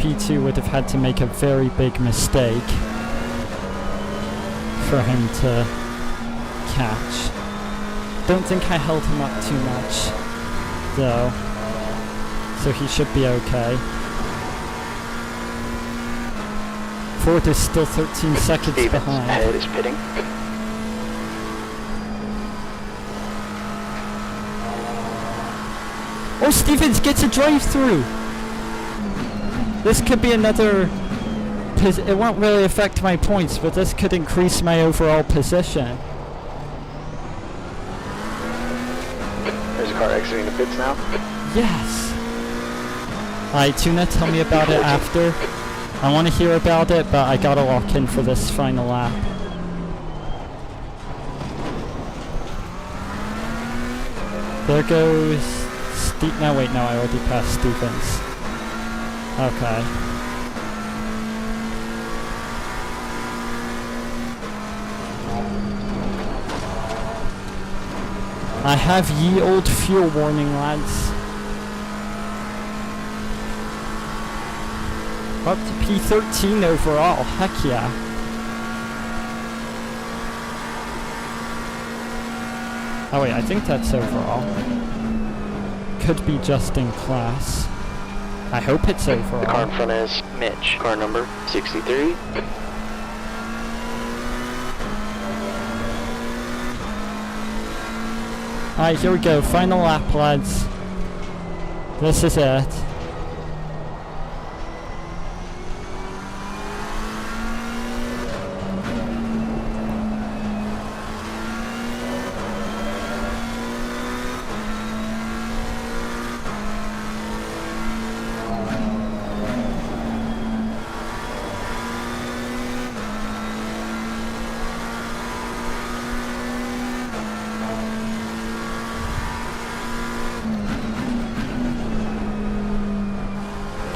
P2 would have had to make a very big mistake for him to catch. Don't think I held him up too much, though, so he should be okay. Ford is still 13 seconds Stevens behind. ahead is pitting. Oh, Stevens gets a drive-through! This could be another... It won't really affect my points, but this could increase my overall position. There's a car exiting the pits now. Yes! Alright, Tuna, tell me about it after. I want to hear about it, but I gotta lock in for this final lap. There goes... No, wait, no, I already passed Stevens. Okay. I have ye old fuel warning, lads. Up to P13 overall, heck yeah. Oh wait, I think that's overall. Could be just in class. I hope it's The car overall. in front is Mitch. Car number 63. Alright, here we go, final lap, lads. This is it.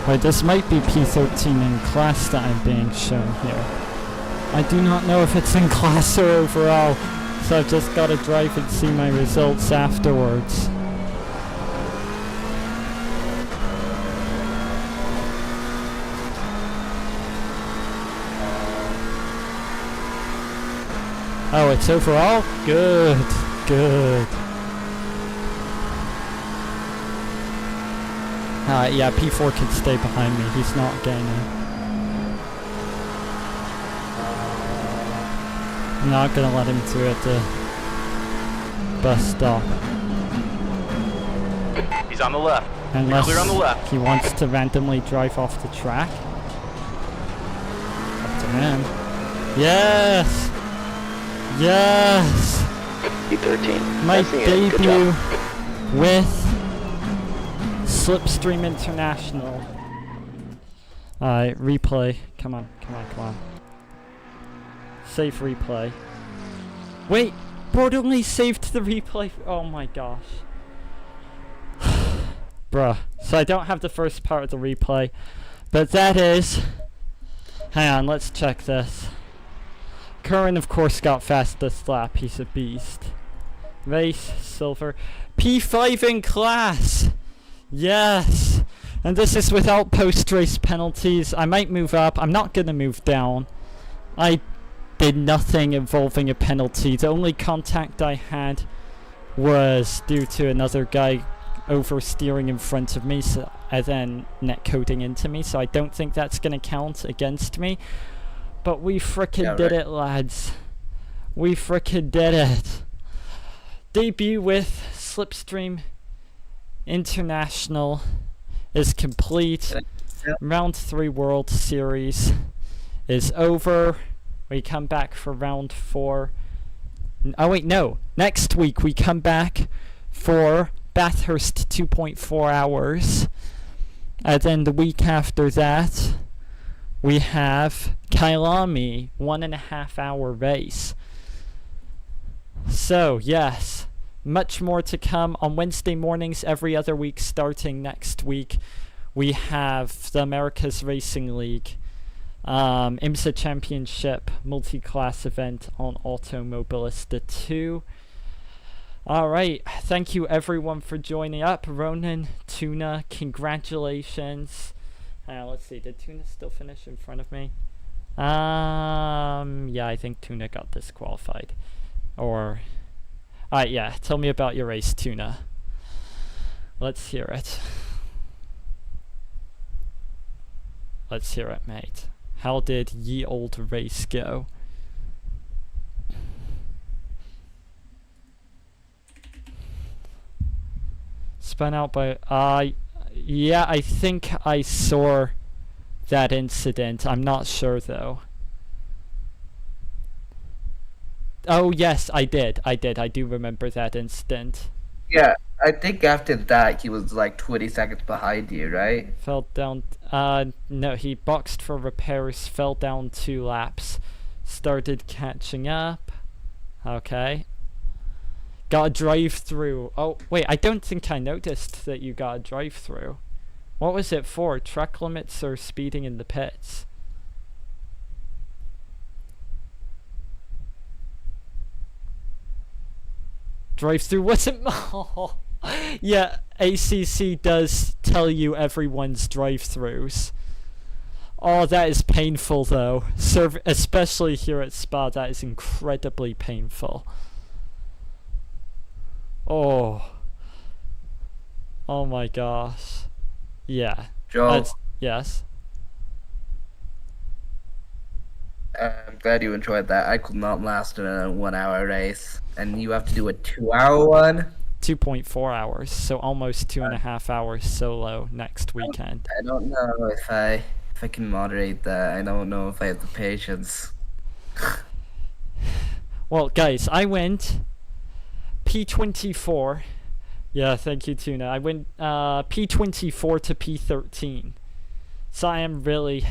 Wait, this might be P13 in class that I'm being shown here. I do not know if it's in class or overall, so I've just got to drive and see my results afterwards. Oh, it's overall? Good, good. Yeah, P4 can stay behind me. He's not gaining. I'm not gonna let him through at the bus stop. He's on the left. Unless Clear on the left. he wants to randomly drive off the track. Up to him. Yes! Yes! E13. My That's the end. Good debut job. with Slipstream International. Alright, replay. Come on, come on, come on. Save replay. Wait! Board only saved the replay. Oh my gosh. Bruh. So I don't have the first part of the replay. But that is... Hang on, let's check this. Curran, of course, got fastest lap. He's a beast. Race, silver. P5 in class! Yes! And this is without post-race penalties. I might move up. I'm not gonna move down. I did nothing involving a penalty. The only contact I had was due to another guy oversteering in front of me, so, and then netcoding into me, so I don't think that's gonna count against me. But we frickin' did it, lads. We frickin' did it. Debut with Slipstream International is complete. Round 3 World Series is over. We come back for round 4. Oh wait, no. Next week we come back for Bathurst 2.4 hours. And then the week after that, we have Kailami 1.5 hour race. So, yes, much more to come on Wednesday mornings every other week starting next week. We have the America's Racing League, IMSA Championship multi-class event on Automobilista 2. Alright, thank you everyone for joining up. Ronan, Tuna, congratulations. Let's see, did Tuna still finish in front of me? Yeah, I think Tuna got disqualified. Or, alright, yeah, tell me about your race, Tuna. Let's hear it. Let's hear it, mate. How did ye old race go? Spun out by... yeah, I think I saw that incident. I'm not sure, though. Oh, yes, I did. I do remember that incident. Yeah, I think after that he was like 20 seconds behind you, right? Fell down... no, he boxed for repairs, fell down 2 laps, started catching up. Okay. Got a drive-through. Oh, wait, I don't think I noticed that you got a drive-through. What was it for? Track limits or speeding in the pits? Drive-through wasn't... Oh, yeah, ACC does tell you everyone's drive-throughs. Oh, that is painful, though. Especially here at Spa, that is incredibly painful. Oh. Oh my gosh. Yeah. Joe, yes. I'm glad you enjoyed that. I could not last in a 1 hour race. And you have to do a 2 hour one? 2.4 hours, so almost 2.5 hours solo next weekend. I don't know if I can moderate that. I don't know if I have the patience. Well, guys, I went P24. Yeah, thank you, Tuna. I went P24 to P13. So I am really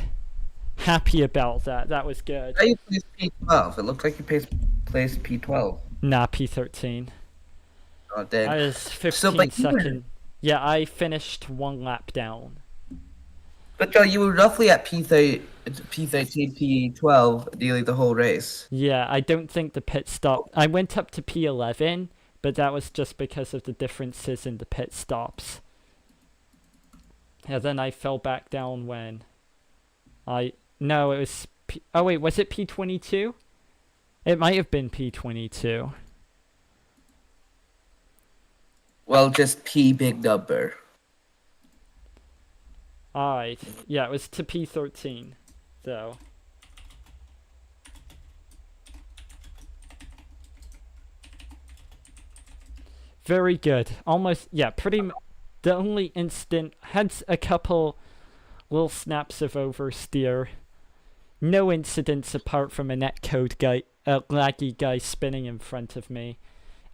happy about that. That was good. How you placed P12? It looked like you placed P12. Nah, P13. Oh, dang. I was 15 So, second. Yeah, I finished 1 lap down. But Joe, you were roughly at P13, P12 nearly the whole race. Yeah, I don't think the pit stop... I went up to P11, but that was just because of the differences in the pit stops. And then I fell back down when No, it was... Oh wait, was it P22? It might have been P22. Well, just P big number. Alright, yeah, it was to P13, though. Very good. Almost, yeah, the only instant, had a couple little snaps of oversteer. No incidents apart from a netcode guy, a laggy guy spinning in front of me.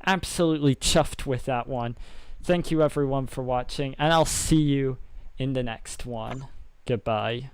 Absolutely chuffed with that one. Thank you everyone for watching, and I'll see you in the next one. Goodbye.